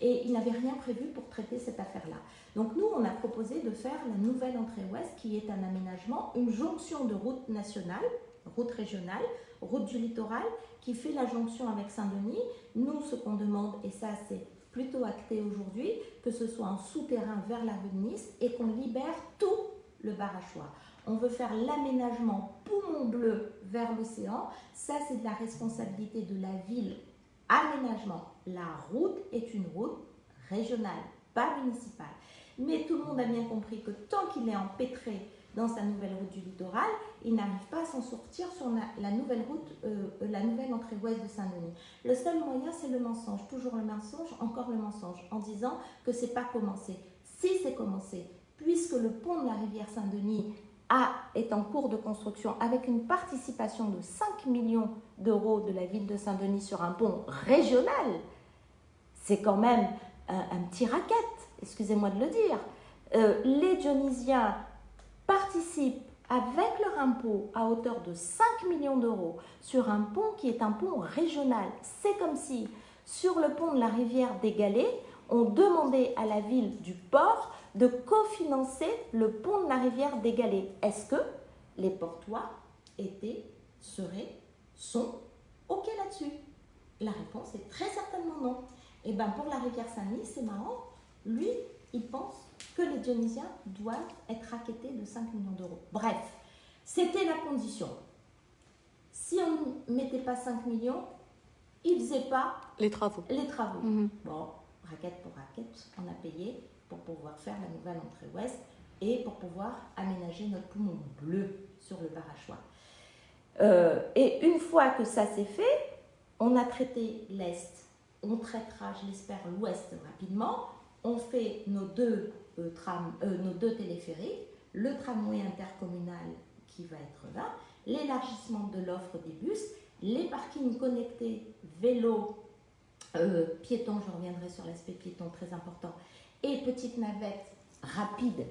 S2: Et il n'avait rien prévu pour traiter cette affaire-là. Donc nous, on a proposé de faire la nouvelle entrée ouest, qui est un aménagement, une jonction de route nationale, route régionale, route du littoral, qui fait la jonction avec Saint-Denis. Nous, ce qu'on demande, et ça c'est plutôt acté aujourd'hui, que ce soit un souterrain vers la rue de Nice et qu'on libère tout le Barachois. On veut faire l'aménagement poumon bleu vers l'océan. Ça, c'est de la responsabilité de la ville. Aménagement. La route est une route régionale, pas municipale. Mais tout le monde a bien compris que tant qu'il est empêtré dans sa nouvelle route du littoral, il n'arrive pas à s'en sortir sur la nouvelle route, la nouvelle entrée ouest de Saint-Denis. Le seul moyen, c'est le mensonge. Toujours le mensonge, encore le mensonge, en disant que c'est pas commencé. Si c'est commencé, puisque le pont de la rivière Saint-Denis est en cours de construction avec une participation de 5 millions d'euros de la ville de Saint-Denis sur un pont régional, c'est quand même un petit racket, excusez-moi de le dire. Les Dionysiens participent avec leur impôt à hauteur de 5 millions d'euros sur un pont qui est un pont régional. C'est comme si, sur le pont de la rivière des Galets, on demandait à la ville du port de cofinancer le pont de la rivière des Galets. Est-ce que les portois sont OK là-dessus? La réponse est très certainement non. Et bien pour la rivière Saint-Denis, c'est marrant, lui, il pense que les Dionysiens doivent être rackettés de 5 millions d'euros. Bref, c'était la condition. Si on ne mettait pas 5 millions, il ne faisait pas
S1: les travaux.
S2: Bon, raquette pour raquette, on a payé pour pouvoir faire la nouvelle entrée ouest et pour pouvoir aménager notre poumon bleu sur le Barachois. Et une fois que ça s'est fait, on a traité l'Est, on traitera, je l'espère, l'Ouest rapidement. On fait nos deux téléphériques, le tramway intercommunal qui va être là, l'élargissement de l'offre des bus, les parkings connectés, vélos, piétons, je reviendrai sur l'aspect piéton très important, et petites navettes rapides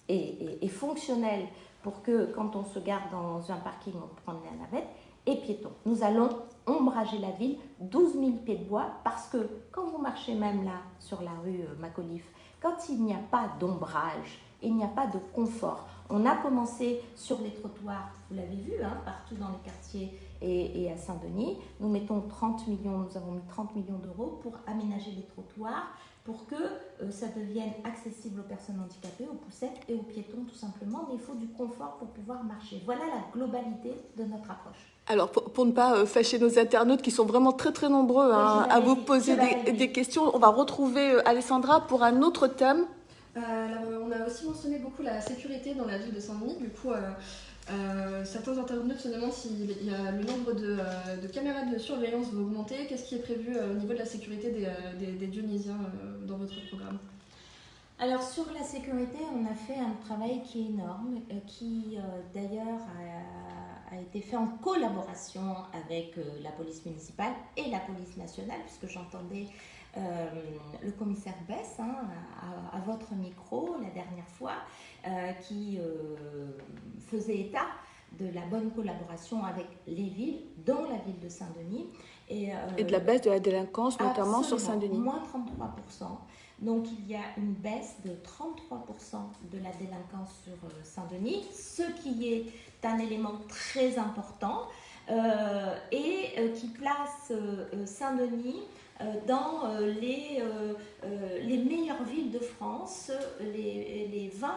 S2: et fonctionnelles pour que quand on se garde dans un parking, on prenne la navette, et piétons. Nous allons ombrager la ville, 12 000 pieds de bois, parce que quand vous marchez même là, sur la rue Macauliffe, quand il n'y a pas d'ombrage, il n'y a pas de confort. On a commencé sur les trottoirs, vous l'avez vu, partout dans les quartiers et à Saint-Denis. Nous avons mis 30 millions d'euros pour aménager les trottoirs, pour que ça devienne accessible aux personnes handicapées, aux poussettes et aux piétons tout simplement. Mais il faut du confort pour pouvoir marcher. Voilà la globalité de notre approche.
S1: Alors, pour ne pas fâcher nos internautes qui sont vraiment très très nombreux à vous poser des questions, on va retrouver Alessandra pour un autre thème.
S3: Alors, on a aussi mentionné beaucoup la sécurité dans la ville de Saint-Denis. Du coup, certains internautes se demandent si le nombre de caméras de surveillance va augmenter. Qu'est-ce qui est prévu au niveau de la sécurité des Dionysiens dans votre programme?
S2: Alors sur la sécurité, on a fait un travail qui est énorme, qui d'ailleurs a été fait en collaboration avec la police municipale et la police nationale, puisque j'entendais le commissaire Bess à votre micro la dernière fois, qui faisait état de la bonne collaboration avec les villes, dont la ville de Saint-Denis. Et
S1: de la baisse de la délinquance, notamment sur Saint-Denis.
S2: Moins 33%. Donc il y a une baisse de 33% de la délinquance sur Saint-Denis, ce qui est un élément très important et qui place Saint-Denis dans les meilleures villes de France, les 20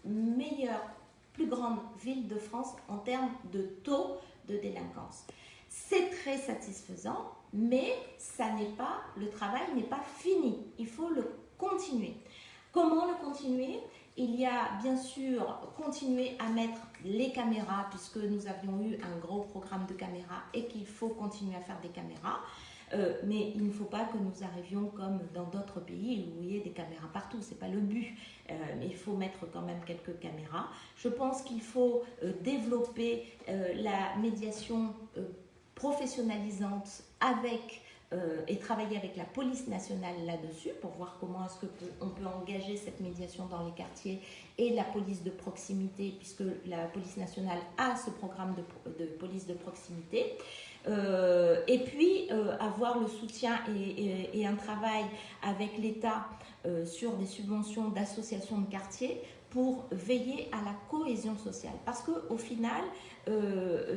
S2: meilleures, plus grandes villes de France en termes de taux de délinquance. C'est très satisfaisant, mais le travail n'est pas fini. Il faut le continuer. Comment le continuer? Il y a bien sûr continuer à mettre les caméras, puisque nous avions eu un gros programme de caméras et qu'il faut continuer à faire des caméras. mais il ne faut pas que nous arrivions comme dans d'autres pays où il y a des caméras partout, ce n'est pas le but. Mais il faut mettre quand même quelques caméras. Je pense qu'il faut développer la médiation professionnalisante et travailler avec la police nationale là-dessus pour voir comment est-ce qu'on peut engager cette médiation dans les quartiers et la police de proximité, puisque la police nationale a ce programme de police de proximité. Et puis avoir le soutien et un travail avec l'État sur des subventions d'associations de quartier pour veiller à la cohésion sociale. Parce qu'au final,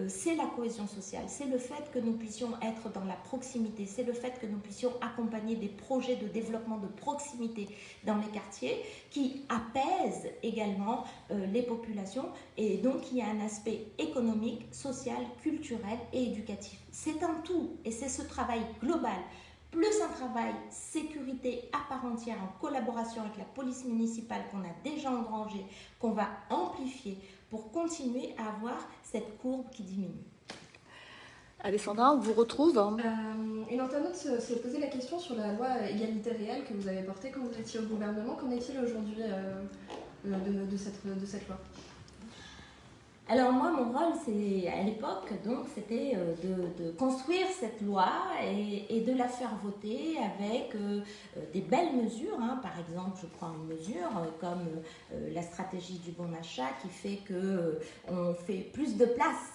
S2: c'est la cohésion sociale, c'est le fait que nous puissions être dans la proximité, c'est le fait que nous puissions accompagner des projets de développement de proximité dans les quartiers qui apaisent également les populations, et donc il y a un aspect économique, social, culturel et éducatif. C'est un tout, et c'est ce travail global, plus un travail sécurité à part entière en collaboration avec la police municipale qu'on a déjà engrangé, qu'on va amplifier pour continuer à avoir cette courbe qui diminue.
S1: Alessandra, on vous retrouve.
S3: Une internaute se posait la question sur la loi égalité réelle que vous avez portée quand vous étiez au gouvernement. Qu'en est-il aujourd'hui de cette loi ?
S2: Alors moi, mon rôle, à l'époque, donc, c'était de construire cette loi et de la faire voter avec des belles mesures. Par exemple, je prends une mesure comme la stratégie du bon achat qui fait qu'on fait plus de place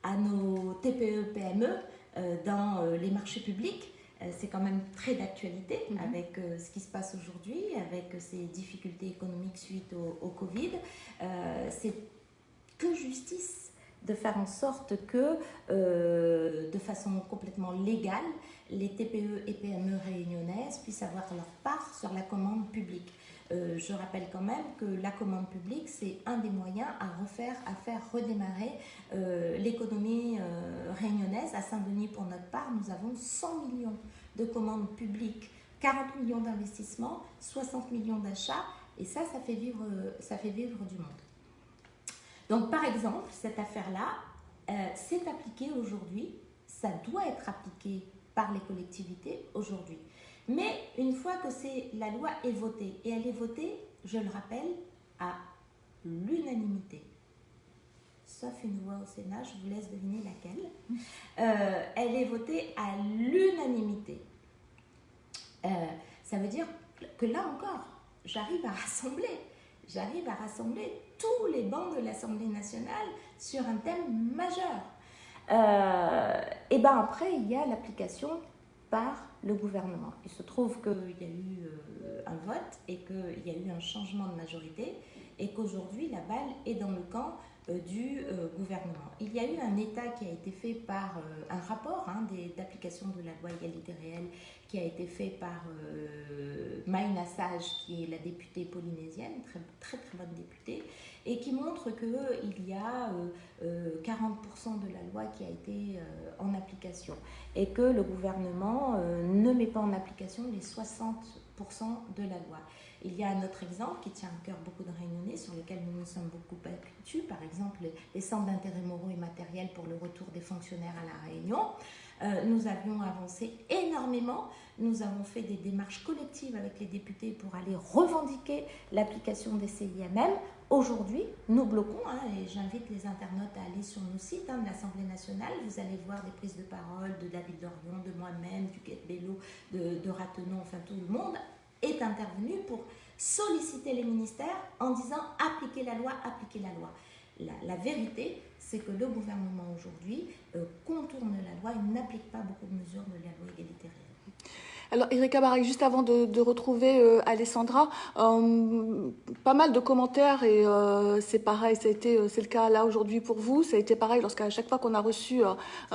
S2: à nos TPE-PME dans les marchés publics. C'est quand même très d'actualité avec ce qui se passe aujourd'hui, avec ces difficultés économiques suite au Covid. C'est que justice de faire en sorte que, de façon complètement légale, les TPE et PME réunionnaises puissent avoir leur part sur la commande publique. Je rappelle quand même que la commande publique, c'est un des moyens à faire redémarrer l'économie réunionnaise. À Saint-Denis, pour notre part, nous avons 100 millions de commandes publiques, 40 millions d'investissements, 60 millions d'achats, et ça fait vivre du monde. Donc, par exemple, cette affaire-là, c'est appliqué aujourd'hui, ça doit être appliqué par les collectivités aujourd'hui. Mais une fois que la loi est votée, et elle est votée, je le rappelle, à l'unanimité, sauf une voix au Sénat, je vous laisse deviner laquelle, elle est votée à l'unanimité. Ça veut dire que là encore, j'arrive à rassembler tous les bancs de l'Assemblée nationale sur un thème majeur. Et bien après, il y a l'application par le gouvernement. Il se trouve qu'il y a eu un vote et qu'il y a eu un changement de majorité et qu'aujourd'hui, la balle est dans le camp du gouvernement. Il y a eu un état qui a été fait par un rapport d'application de la loi égalité réelle qui a été fait par Maïna Sage, qui est la députée polynésienne, très, très, très bonne députée, et qui montre qu'il y a 40% de la loi qui a été en application et que le gouvernement ne met pas en application les 60% de la loi. Il y a un autre exemple qui tient à cœur beaucoup de Réunionnais, sur lequel nous nous sommes beaucoup battus, par exemple les centres d'intérêt moraux et matériels pour le retour des fonctionnaires à la Réunion. Nous avions avancé énormément, nous avons fait des démarches collectives avec les députés pour aller revendiquer l'application des CIMM. Aujourd'hui, nous bloquons, et j'invite les internautes à aller sur nos sites de l'Assemblée nationale. Vous allez voir des prises de parole de David Dorion, de moi-même, du Quai Bello, de Ratenon, enfin tout le monde est intervenu pour solliciter les ministères en disant appliquez la loi, appliquez la loi. La vérité, c'est que le gouvernement aujourd'hui contourne la loi et n'applique pas beaucoup de mesures de la loi égalité réelle.
S1: Alors, Erika Barak, juste avant de retrouver Alessandra, pas mal de commentaires et c'est pareil, c'est le cas là aujourd'hui pour vous. Ça a été pareil lorsqu'à chaque fois qu'on a reçu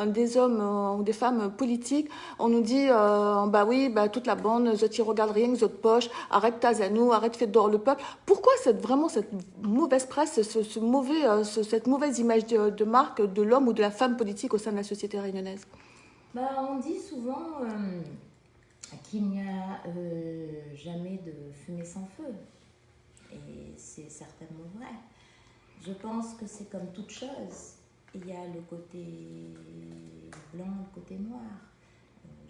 S1: des hommes ou des femmes politiques, on nous dit bah oui, toute la bande, je regarde rien, je poche, arrête ta zanou, arrête fait dehors le peuple. Pourquoi cette mauvaise presse, cette mauvaise image de marque de l'homme ou de la femme politique au sein de la société réunionnaise?
S2: On dit souvent qu'il n'y a jamais de fumée sans feu. Et c'est certainement vrai. Je pense que c'est comme toute chose. Il y a le côté blanc, le côté noir.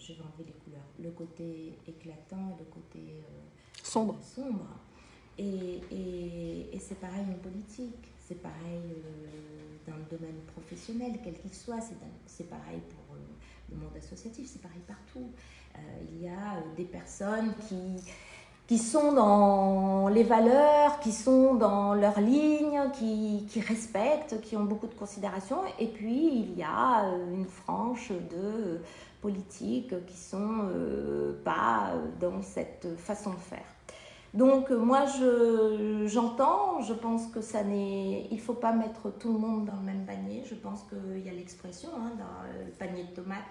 S2: je vais enlever les couleurs, le côté éclatant et le côté
S1: Sombre.
S2: sombre. Et c'est pareil en politique, c'est pareil dans le domaine professionnel, quel qu'il soit, c'est pareil pour le monde associatif, c'est pareil partout. Il y a des personnes qui sont dans les valeurs, qui sont dans leurs lignes, qui respectent, qui ont beaucoup de considération. Et puis, il y a une frange de politiques qui ne sont pas dans cette façon de faire. Donc, moi, j'entends, je pense que il ne faut pas mettre tout le monde dans le même panier. Je pense qu'il y a l'expression, dans le panier de tomates,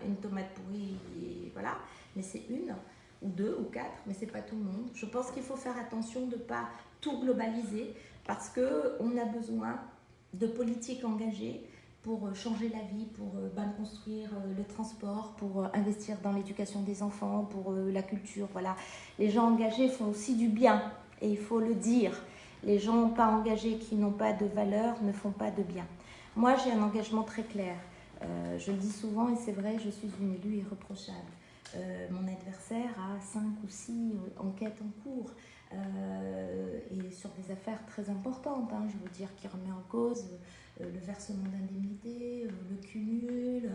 S2: une tomate pourrie, et voilà, mais c'est une ou deux ou quatre, mais c'est pas tout le monde. Je pense qu'il faut faire attention de ne pas tout globaliser parce qu'on a besoin de politiques engagées pour changer la vie, pour construire le transport, pour investir dans l'éducation des enfants, pour la culture. Voilà. Les gens engagés font aussi du bien et il faut le dire. Les gens pas engagés qui n'ont pas de valeur ne font pas de bien. Moi, j'ai un engagement très clair. Je le dis souvent et c'est vrai, je suis une élue irréprochable. Mon adversaire a 5 ou 6 enquêtes en cours et sur des affaires très importantes, je veux dire, qui remet en cause le versement d'indemnités, le cumul,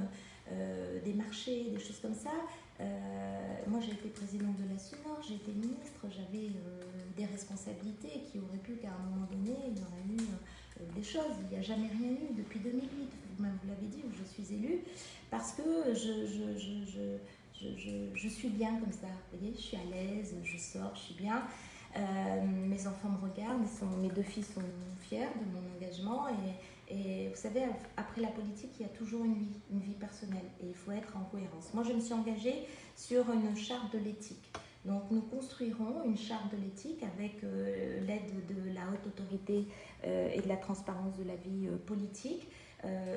S2: des marchés, des choses comme ça. Moi, j'ai été présidente de la SUNOR, j'ai été ministre, j'avais des responsabilités qui auraient pu qu'à un moment donné, il y aurait eu des choses. Il n'y a jamais rien eu depuis 2008, vous-même vous l'avez dit, où je suis élue, parce que je suis bien comme ça, vous voyez, je suis à l'aise, je sors, je suis bien. Mes enfants me regardent, mes 2 filles sont fiers de mon engagement et vous savez, après la politique, il y a toujours une vie personnelle et il faut être en cohérence. Moi, je me suis engagée sur une charte de l'éthique. Donc, nous construirons une charte de l'éthique avec l'aide de la haute autorité et de la transparence de la vie politique,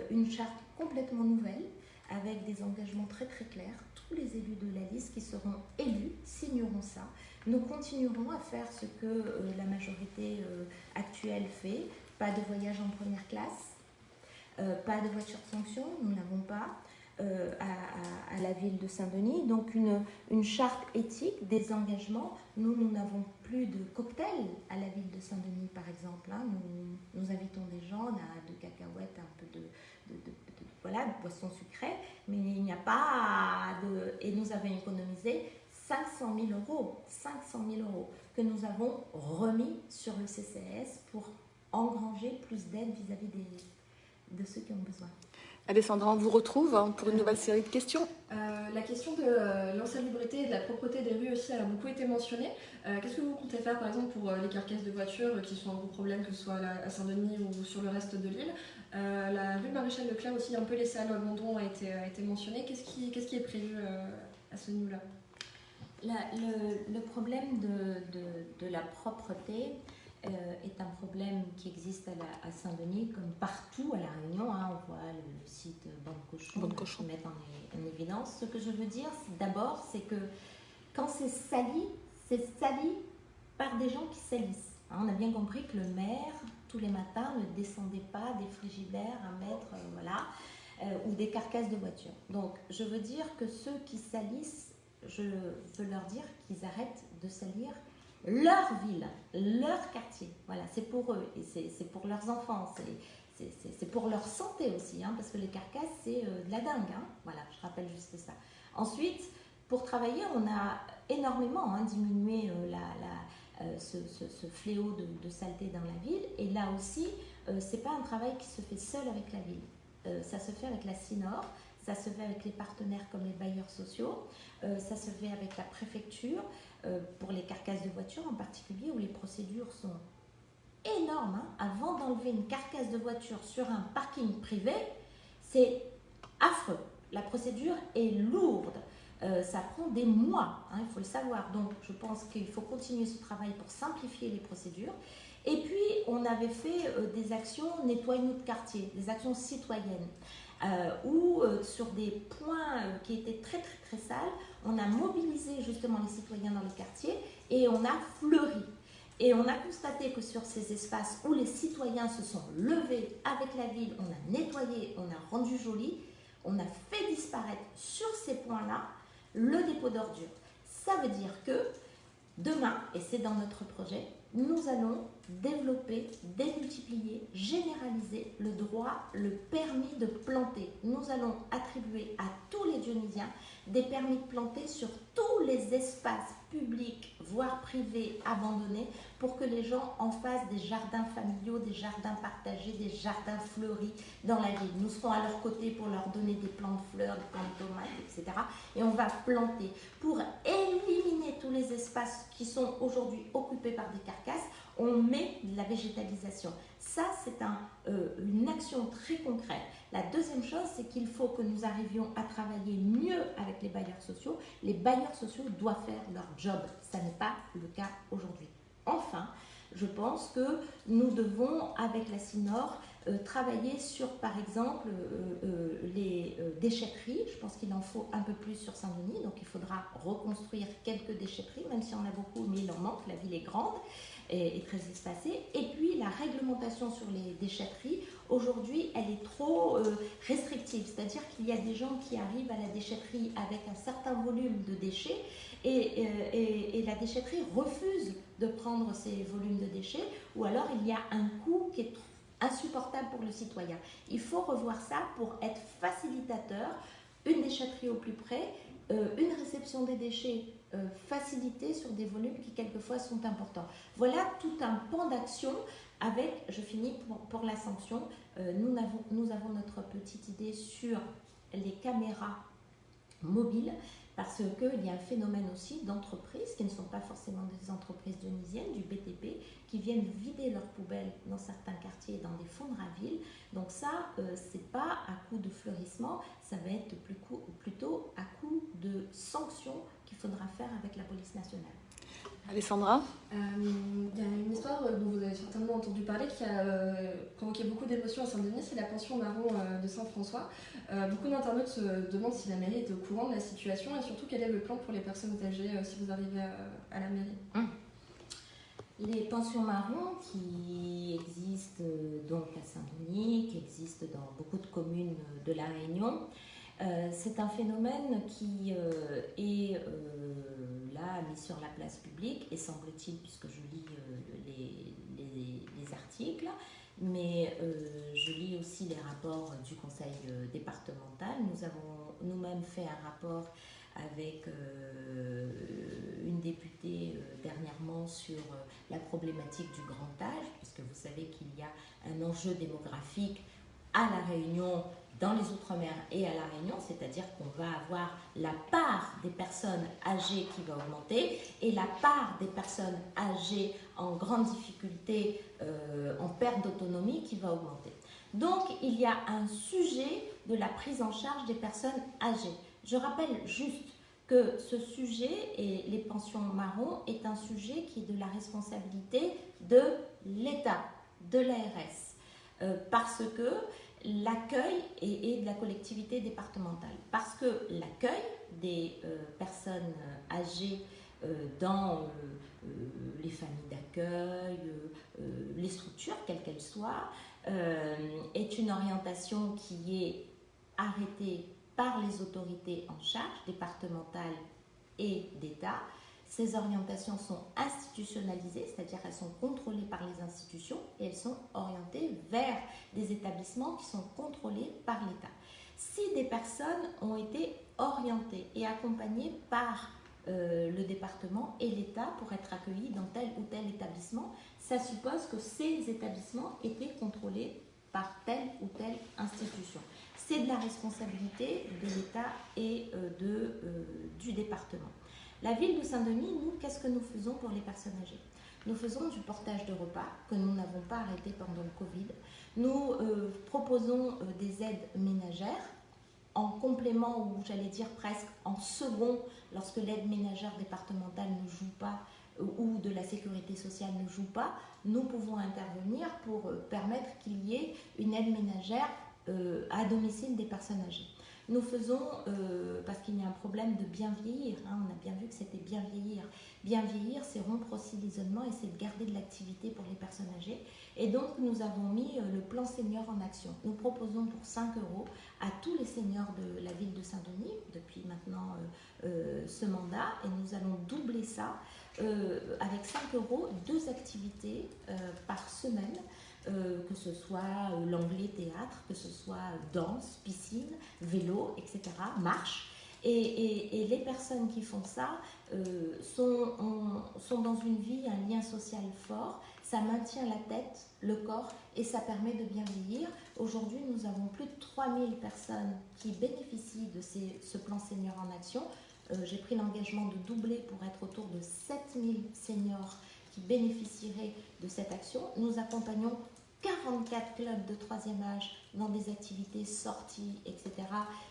S2: une charte complètement nouvelle avec des engagements très très clairs. Tous les élus de la liste qui seront élus signeront ça. Nous continuerons à faire ce que la majorité actuelle fait. Pas de voyage en première classe, pas de voiture de fonction, nous n'avons pas, à la ville de Saint-Denis. Donc une charte éthique, des engagements. Nous n'avons plus de cocktails à la ville de Saint-Denis, par exemple. Nous invitons des gens, on a de cacahuètes, un peu de boissons sucrées, mais il n'y a pas de... Et nous avons économisé 500 000 euros que nous avons remis sur le CCAS pour engranger plus d'aide vis-à-vis de ceux qui ont besoin.
S1: Alessandra, on vous retrouve pour une nouvelle série de questions.
S3: La question de l'insalubrité et de la propreté des rues aussi a beaucoup été mentionnée. Qu'est-ce que vous comptez faire par exemple pour les carcasses de voitures qui sont un gros problème, que ce soit à Saint-Denis ou sur le reste de l'île? La rue Maréchal Leclerc aussi, un peu laissée à l'abandon, a été mentionnée. Qu'est-ce qui est prévu à ce niveau-là?
S2: Le problème de la propreté est un problème qui existe à Saint-Denis, comme partout à La Réunion. On voit le site Bonne Cochon mettre en évidence. Ce que je veux dire, d'abord, c'est que quand c'est sali par des gens qui salissent. On a bien compris que le maire, tous les matins, ne descendait pas des frigidaires à mettre, ou des carcasses de voitures. Donc, je veux dire que ceux qui salissent, je veux leur dire qu'ils arrêtent de salir leur ville, leur quartier. Voilà, c'est pour eux et c'est pour leurs enfants, c'est pour leur santé aussi, parce que les carcasses, c'est de la dingue. Voilà, je rappelle juste ça. Ensuite, pour travailler, on a énormément diminué ce fléau de saleté dans la ville. Et là aussi, c'est pas un travail qui se fait seul avec la ville. Ça se fait avec la SINOR, ça se fait avec les partenaires comme les bailleurs sociaux, ça se fait avec la préfecture, pour les carcasses de voitures en particulier, où les procédures sont énormes. Avant d'enlever une carcasse de voiture sur un parking privé, c'est affreux. La procédure est lourde. Ça prend des mois, il faut le savoir. Donc, je pense qu'il faut continuer ce travail pour simplifier les procédures. Et puis, on avait fait des actions nettoyage de quartier, des actions citoyennes, où sur des points qui étaient très, très, très sales, on a mobilisé justement les citoyens dans les quartiers et on a fleuri. Et on a constaté que sur ces espaces où les citoyens se sont levés avec la ville, on a nettoyé, on a rendu joli, on a fait disparaître sur ces points-là le dépôt d'ordures. Ça veut dire que demain, et c'est dans notre projet, nous allons développer, démultiplier, généraliser le droit, le permis de planter. Nous allons attribuer à tous les Dionysiens des permis de planter sur tous les espaces publics, voire privés, abandonnés, pour que les gens en fassent des jardins familiaux, des jardins partagés, des jardins fleuris dans la ville. Nous serons à leur côté pour leur donner des plants de fleurs, des plants de tomates, etc. Et on va planter pour éliminer tous les espaces qui sont aujourd'hui occupés par des carcasses. On met de la végétalisation. Ça, c'est une action très concrète. La deuxième chose, c'est qu'il faut que nous arrivions à travailler mieux avec les bailleurs sociaux. Les bailleurs sociaux doivent faire leur job. Ça n'est pas le cas aujourd'hui. Enfin, je pense que nous devons, avec la CINOR, travailler sur, par exemple, les déchetteries. Je pense qu'il en faut un peu plus sur Saint-Denis, donc il faudra reconstruire quelques déchetteries, même si on a beaucoup, mais il en manque, la ville est grande et très espacée. Et puis la réglementation sur les déchetteries, aujourd'hui, elle est trop restrictive, c'est-à-dire qu'il y a des gens qui arrivent à la déchetterie avec un certain volume de déchets et la déchetterie refuse de prendre ces volumes de déchets, ou alors il y a un coût qui est insupportable pour le citoyen. Il faut revoir ça pour être facilitateur, une déchetterie au plus près, une réception des déchets facilitée sur des volumes qui quelquefois sont importants. Voilà tout un pan d'action avec, je finis pour la sanction, nous avons notre petite idée sur les caméras mobiles, parce qu'il y a un phénomène aussi d'entreprises qui ne sont pas forcément des entreprises dionysiennes, du BTP, qui viennent vider leurs poubelles dans certains quartiers, dans des fonds de raville. Donc ça, c'est pas à coup de fleurissement, ça va être plutôt à coup de sanctions qu'il faudra faire avec la police nationale.
S1: Alessandra ?
S3: Il y a une histoire dont vous avez certainement entendu parler qui a provoqué beaucoup d'émotions à Saint-Denis, c'est la pension marron de Saint-François. Beaucoup d'internautes se demandent si la mairie est au courant de la situation et surtout quel est le plan pour les personnes âgées si vous arrivez à la mairie.
S2: Les pensions marron qui existent donc à Saint-Denis, qui existent dans beaucoup de communes de la Réunion, c'est un phénomène qui est là mis sur la place publique et semble-t-il, puisque je lis les articles, mais je lis aussi les rapports du conseil départemental. Nous avons nous-mêmes fait un rapport avec une députée dernièrement sur la problématique du grand âge, puisque vous savez qu'il y a un enjeu démographique à La Réunion, dans les Outre-mer et à La Réunion, c'est-à-dire qu'on va avoir la part des personnes âgées qui va augmenter et la part des personnes âgées en grande difficulté, en perte d'autonomie qui va augmenter. Donc, il y a un sujet de la prise en charge des personnes âgées. Je rappelle juste que ce sujet et les pensions marron est un sujet qui est de la responsabilité de l'État, de l'ARS, parce que l'accueil est de la collectivité départementale, parce que l'accueil des personnes âgées dans les familles d'accueil, les structures, quelles qu'elles soient, est une orientation qui est arrêtée par les autorités en charge, départementales et d'État. Ces orientations sont institutionnalisées, c'est-à-dire elles sont contrôlées par les institutions et elles sont orientées vers des établissements qui sont contrôlés par l'État. Si des personnes ont été orientées et accompagnées par le département et l'État pour être accueillies dans tel ou tel établissement, ça suppose que ces établissements étaient contrôlés par telle ou telle institution. C'est de la responsabilité de l'État et du département. La ville de Saint-Denis, nous, qu'est-ce que nous faisons pour les personnes âgées? Nous faisons du portage de repas que nous n'avons pas arrêté pendant le Covid. Nous proposons des aides ménagères en complément, ou j'allais dire presque en second, lorsque l'aide ménagère départementale ne joue pas ou de la sécurité sociale ne joue pas, nous pouvons intervenir pour permettre qu'il y ait une aide ménagère à domicile des personnes âgées. nous faisons, parce qu'il y a un problème de bien vieillir, hein, on a bien vu que c'était bien vieillir. Bien vieillir, c'est rompre aussi l'isolement et c'est de garder de l'activité pour les personnes âgées. Et donc, nous avons mis le plan senior en action. Nous proposons pour 5 euros à tous les seniors de la ville de Saint-Denis, depuis maintenant ce mandat, et nous allons doubler ça avec 5 euros, 2 activités par semaine, que ce soit l'anglais théâtre, que ce soit danse, piscine, vélo, etc., marche. Et les personnes qui font ça sont dans une vie, un lien social fort. Ça maintient la tête, le corps et ça permet de bien vieillir. Aujourd'hui, nous avons plus de 3000 personnes qui bénéficient de ce plan senior en action. J'ai pris l'engagement de doubler pour être autour de 7000 seniors qui bénéficieraient de cette action. Nous accompagnons 44 clubs de 3e âge dans des activités sorties, etc.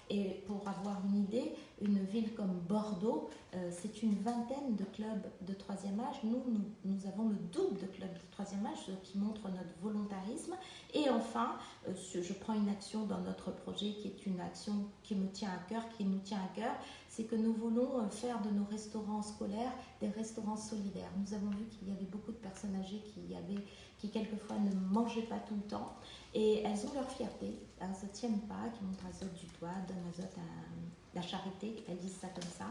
S2: Et pour avoir une idée, une ville comme Bordeaux, c'est une vingtaine de clubs de 3e âge. Nous avons le double de clubs de 3e âge, ce qui montre notre volontarisme. Et enfin, je prends une action dans notre projet qui est une action qui me tient à cœur, qui nous tient à cœur, c'est que nous voulons faire de nos restaurants scolaires des restaurants solidaires. Nous avons vu qu'il y avait beaucoup de personnes âgées qui quelquefois ne mangeaient pas tout le temps et elles ont leur fierté, elles ne se tiennent pas, qui montrent Azote du doigt, donnent Azote à la charité, elles disent ça comme ça.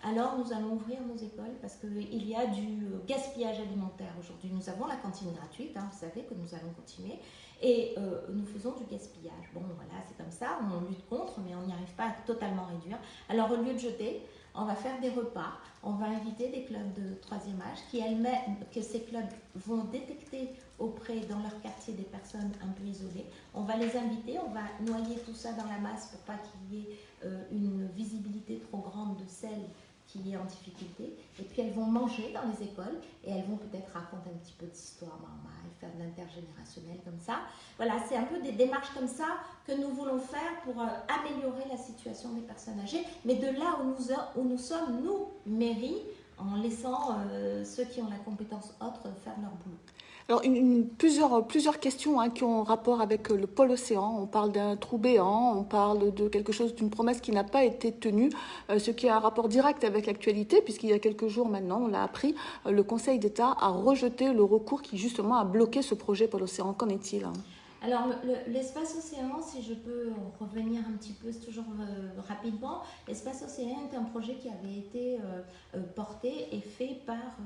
S2: Alors nous allons ouvrir nos écoles parce qu'il y a du gaspillage alimentaire aujourd'hui. Nous avons la cantine gratuite, hein, vous savez que nous allons continuer, et nous faisons du gaspillage. Bon voilà, c'est comme ça, on lutte contre, mais on n'y arrive pas à totalement réduire. Alors au lieu de jeter, on va faire des repas, on va inviter des clubs de 3e âge que ces clubs vont détecter dans leur quartier des personnes un peu isolées. On va les inviter, on va noyer tout ça dans la masse pour pas qu'il y ait une visibilité trop grande de celles qui est en difficulté. Et puis elles vont manger dans les écoles et elles vont peut-être raconter un petit peu d'histoire normale, faire de l'intergénérationnel comme ça. Voilà, c'est un peu des démarches comme ça que nous voulons faire pour améliorer la situation des personnes âgées, mais de là où nous sommes, nous, mairie, en laissant ceux qui ont la compétence autre faire leur boulot.
S1: Alors, plusieurs questions qui ont rapport avec le pôle océan. On parle d'un trou béant, on parle de quelque chose, d'une promesse qui n'a pas été tenue, ce qui a un rapport direct avec l'actualité, puisqu'il y a quelques jours maintenant, on l'a appris, le Conseil d'État a rejeté le recours qui justement a bloqué ce projet pôle océan. Qu'en est-il ?
S2: Alors, l'espace océan, si je peux revenir un petit peu, c'est toujours rapidement, l'espace océan est un projet qui avait été porté et fait par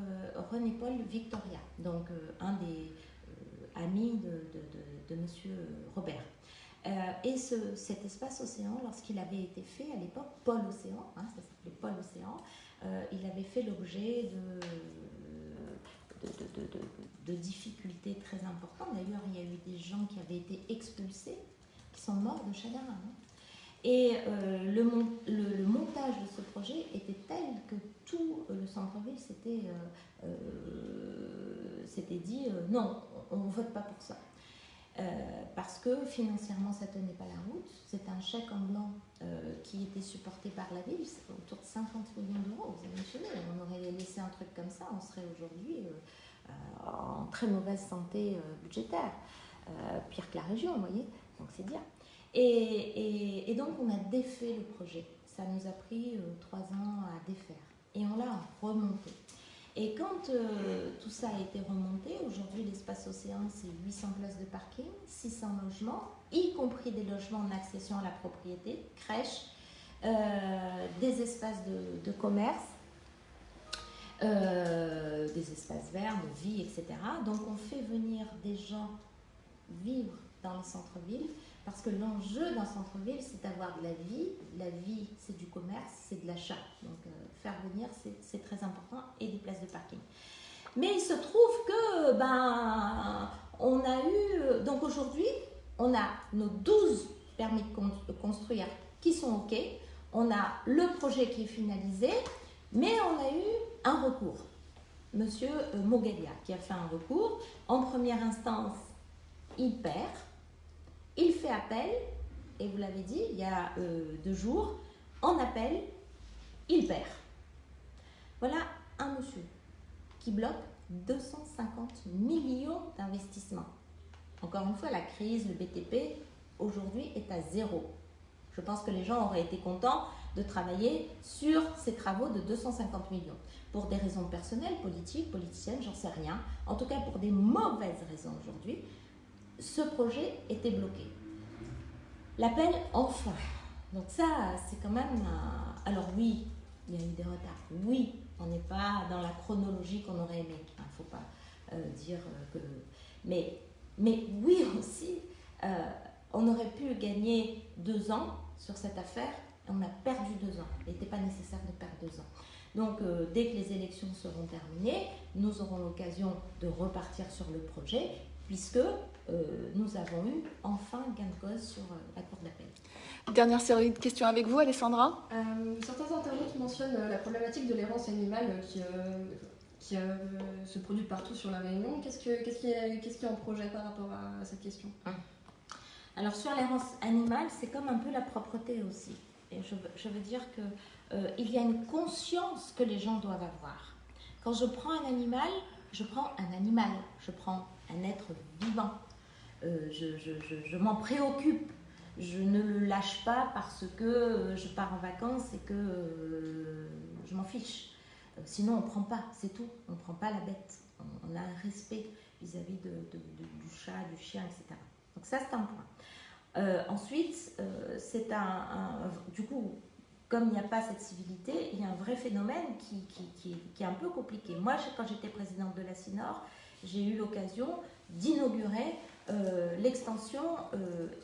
S2: René-Paul Victoria, donc un des amis de Monsieur Robert. Et cet espace océan, lorsqu'il avait été fait à l'époque, Pôle Océan, hein, ça s'appelait Pôle Océan, il avait fait l'objet de difficultés très importantes. D'ailleurs, il y a eu des gens qui avaient été expulsés, qui sont morts de chagrin. Hein. Et le montage de ce projet était tel que tout le centre-ville s'était dit non, on ne vote pas pour ça. Parce que financièrement, ça ne tenait pas la route. C'est un chèque en blanc qui était supporté par la ville, c'est autour de 50 millions d'euros. Vous imaginez, on aurait laissé un truc comme ça, on serait aujourd'hui en très mauvaise santé budgétaire, pire que la région, vous voyez, donc c'est bien. Et donc on a défait le projet. Ça nous a pris 3 ans à défaire. Et on l'a remonté. Et quand tout ça a été remonté, aujourd'hui l'espace océan c'est 800 places de parking, 600 logements, y compris des logements en accession à la propriété, crèches, des espaces de commerce, des espaces verts, de vie, etc. Donc on fait venir des gens vivre dans les centres-villes parce que l'enjeu d'un centre-ville c'est d'avoir de la vie. La vie c'est du commerce, c'est de l'achat. Donc faire venir c'est très important et des places de parking. Mais il se trouve que on a eu, donc aujourd'hui on a nos 12 permis de construire qui sont OK, on a le projet qui est finalisé, mais on a eu un recours. Monsieur Mogalia qui a fait un recours. En première instance, il perd, il fait appel, et vous l'avez dit, il y a 2 jours, en appel, il perd. Voilà un monsieur qui bloque 250 millions d'investissements. Encore une fois, la crise, le BTP, aujourd'hui est à 0. Je pense que les gens auraient été contents de travailler sur ces travaux de 250 millions. Pour des raisons personnelles, politiques, politiciennes, j'en sais rien. En tout cas, pour des mauvaises raisons aujourd'hui, ce projet était bloqué. L'appel enfin. Donc ça, c'est quand même... Alors oui, il y a eu des retards. Oui, on n'est pas dans la chronologie qu'on aurait aimé. Il ne faut pas dire que... Mais oui aussi, on aurait pu gagner 2 ans sur cette affaire. On a perdu 2 ans. Il n'était pas nécessaire de perdre 2 ans. Donc, dès que les élections seront terminées, nous aurons l'occasion de repartir sur le projet, puisque nous avons eu enfin gain de cause sur la Cour d'appel.
S1: Dernière série de questions avec vous, Alessandra.
S3: Certains internautes mentionnent la problématique de l'errance animale qui se produit partout sur la Réunion. Qu'est-ce qui est en projet par rapport à cette question?
S2: Alors, sur l'errance animale, c'est comme un peu la propreté aussi. Et je veux dire que il y a une conscience que les gens doivent avoir. Quand je prends un animal, je prends un être vivant. Je m'en préoccupe. Je ne le lâche pas parce que je pars en vacances et que je m'en fiche. Sinon, on ne prend pas, c'est tout. On ne prend pas la bête. On a un respect vis-à-vis du chat, du chien, etc. Donc ça, c'est un point. Ensuite, du coup, comme il n'y a pas cette civilité, il y a un vrai phénomène qui est un peu compliqué. Moi, quand j'étais présidente de la CINOR, j'ai eu l'occasion d'inaugurer l'extension,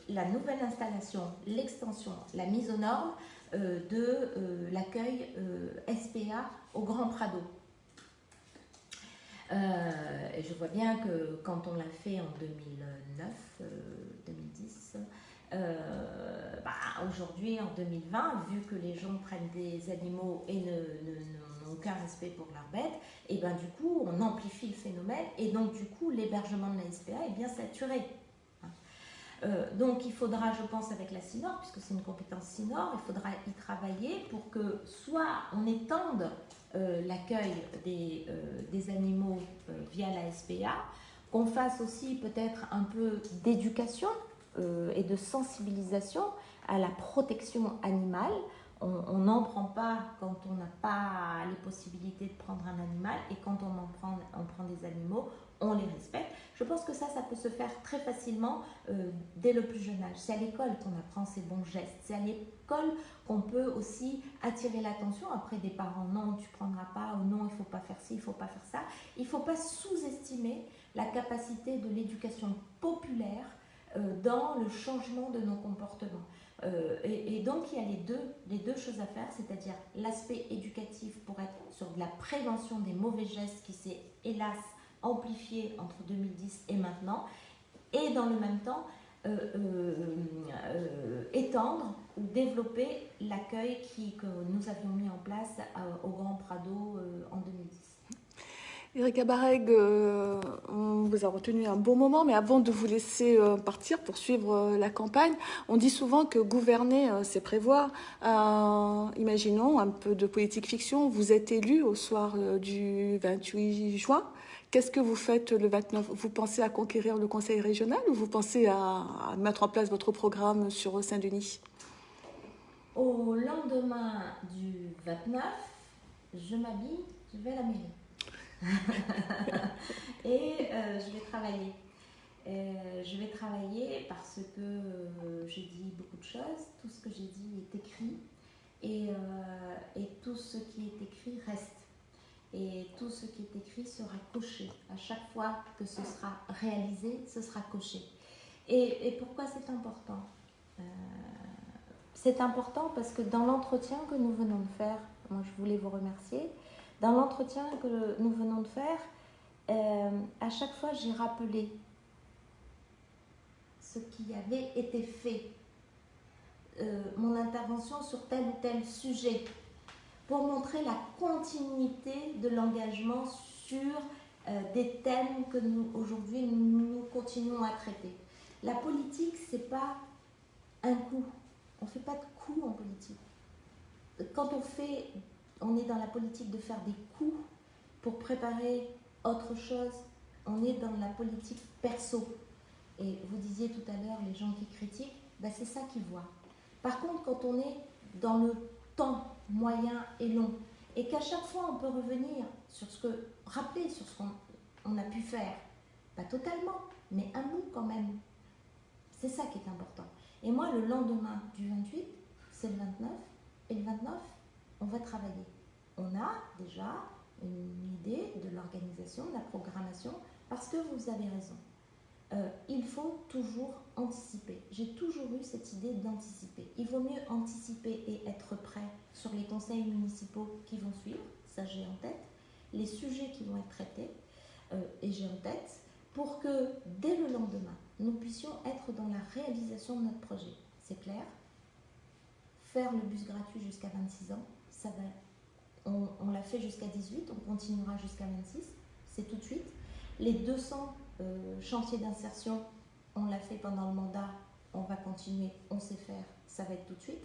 S2: la nouvelle installation, l'extension, la mise aux normes de l'accueil SPA au Grand Prado. Et je vois bien que quand on l'a fait en 2009, 2010, aujourd'hui, en 2020, vu que les gens prennent des animaux et n'ont aucun respect pour leurs bêtes, et ben du coup, on amplifie le phénomène et donc du coup, l'hébergement de la SPA est bien saturé. Donc il faudra, je pense, avec la CINOR, puisque c'est une compétence CINOR, il faudra y travailler pour que soit on étende l'accueil des animaux via la SPA, qu'on fasse aussi peut-être un peu d'éducation et de sensibilisation à la protection animale. On n'en prend pas quand on n'a pas les possibilités de prendre un animal, et quand on prend des animaux, on les respecte. Je pense que ça peut se faire très facilement dès le plus jeune âge. C'est à l'école qu'on apprend ces bons gestes. C'est à l'école qu'on peut aussi attirer l'attention après des parents. Non, tu ne prendras pas, ou non, il ne faut pas faire ci, il ne faut pas faire ça. Il ne faut pas sous-estimer la capacité de l'éducation populaire dans le changement de nos comportements. Et donc, il y a les deux choses à faire, c'est-à-dire l'aspect éducatif pour être sur de la prévention des mauvais gestes qui s'est, hélas, amplifié entre 2010 et maintenant, et dans le même temps, étendre ou développer l'accueil que nous avions mis en place au Grand Prado en 2010.
S1: Erika Bareg, on vous a retenu un bon moment, mais avant de vous laisser partir pour suivre la campagne, on dit souvent que gouverner, c'est prévoir. Imaginons un peu de politique fiction, vous êtes élu au soir du 28 juin. Qu'est-ce que vous faites le 29? Vous pensez à conquérir le conseil régional ou vous pensez à mettre en place votre programme sur Saint-Denis?
S2: Au lendemain du 29, je m'habille, je vais à la mairie. Et je vais travailler. Je vais travailler parce que j'ai dit beaucoup de choses. Tout ce que j'ai dit est écrit. Et tout ce qui est écrit reste. Et tout ce qui est écrit sera coché. À chaque fois que ce sera réalisé, ce sera coché. Et pourquoi c'est important? C'est important parce que dans l'entretien que nous venons de faire, moi je voulais vous remercier, dans l'entretien que nous venons de faire, à chaque fois j'ai rappelé ce qui avait été fait, mon intervention sur tel ou tel sujet, pour montrer la continuité de l'engagement sur des thèmes que aujourd'hui nous continuons à traiter. La politique, c'est pas un coup. On ne fait pas de coups en politique. Quand on est dans la politique de faire des coups pour préparer autre chose, on est dans la politique perso. Et vous disiez tout à l'heure, les gens qui critiquent, c'est ça qu'ils voient. Par contre, quand on est dans le temps moyen et long, et qu'à chaque fois on peut revenir sur rappeler sur ce qu'on a pu faire, pas totalement, mais un bout quand même. C'est ça qui est important. Et moi, le lendemain du 28, c'est le 29, et le 29, on va travailler. On a déjà une idée de l'organisation, de la programmation, parce que vous avez raison. Il faut toujours anticiper. J'ai toujours eu cette idée d'anticiper. Il vaut mieux anticiper et être prêt sur les conseils municipaux qui vont suivre, ça j'ai en tête, les sujets qui vont être traités, et j'ai en tête, pour que dès le lendemain, nous puissions être dans la réalisation de notre projet. C'est clair. Faire le bus gratuit jusqu'à 26 ans, ça va. On l'a fait jusqu'à 18, on continuera jusqu'à 26, c'est tout de suite. Les 200 chantiers d'insertion, on l'a fait pendant le mandat, on va continuer, on sait faire, ça va être tout de suite.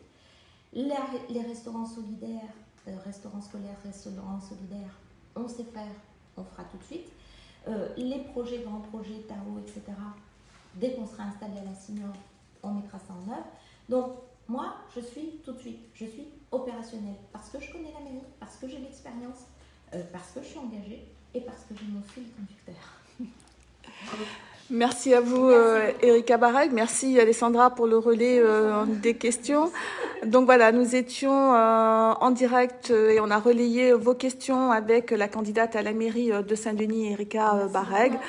S2: Les restaurants solidaires, restaurants scolaires, restaurants solidaires, on sait faire, on fera tout de suite. Les projets, grands projets, Tao, etc., dès qu'on sera installé à la Signor, on mettra ça en œuvre. Donc, moi, je suis tout de suite, je suis opérationnelle, parce que je connais la mairie, parce que j'ai l'expérience, parce que je suis engagée et parce que j'ai mon fil conducteur.
S1: Merci à vous, Erika Bareg. Merci, Alessandra, pour le relais des questions. Donc voilà, nous étions en direct et on a relayé vos questions avec la candidate à la mairie de Saint-Denis, Erika Bareg.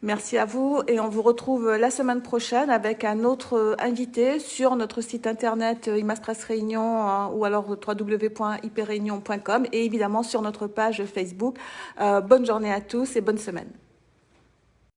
S1: Merci à vous et on vous retrouve la semaine prochaine avec un autre invité sur notre site internet IMAS Presse Réunion ou alors www.ipréunion.com et évidemment sur notre page Facebook. Bonne journée à tous et bonne semaine.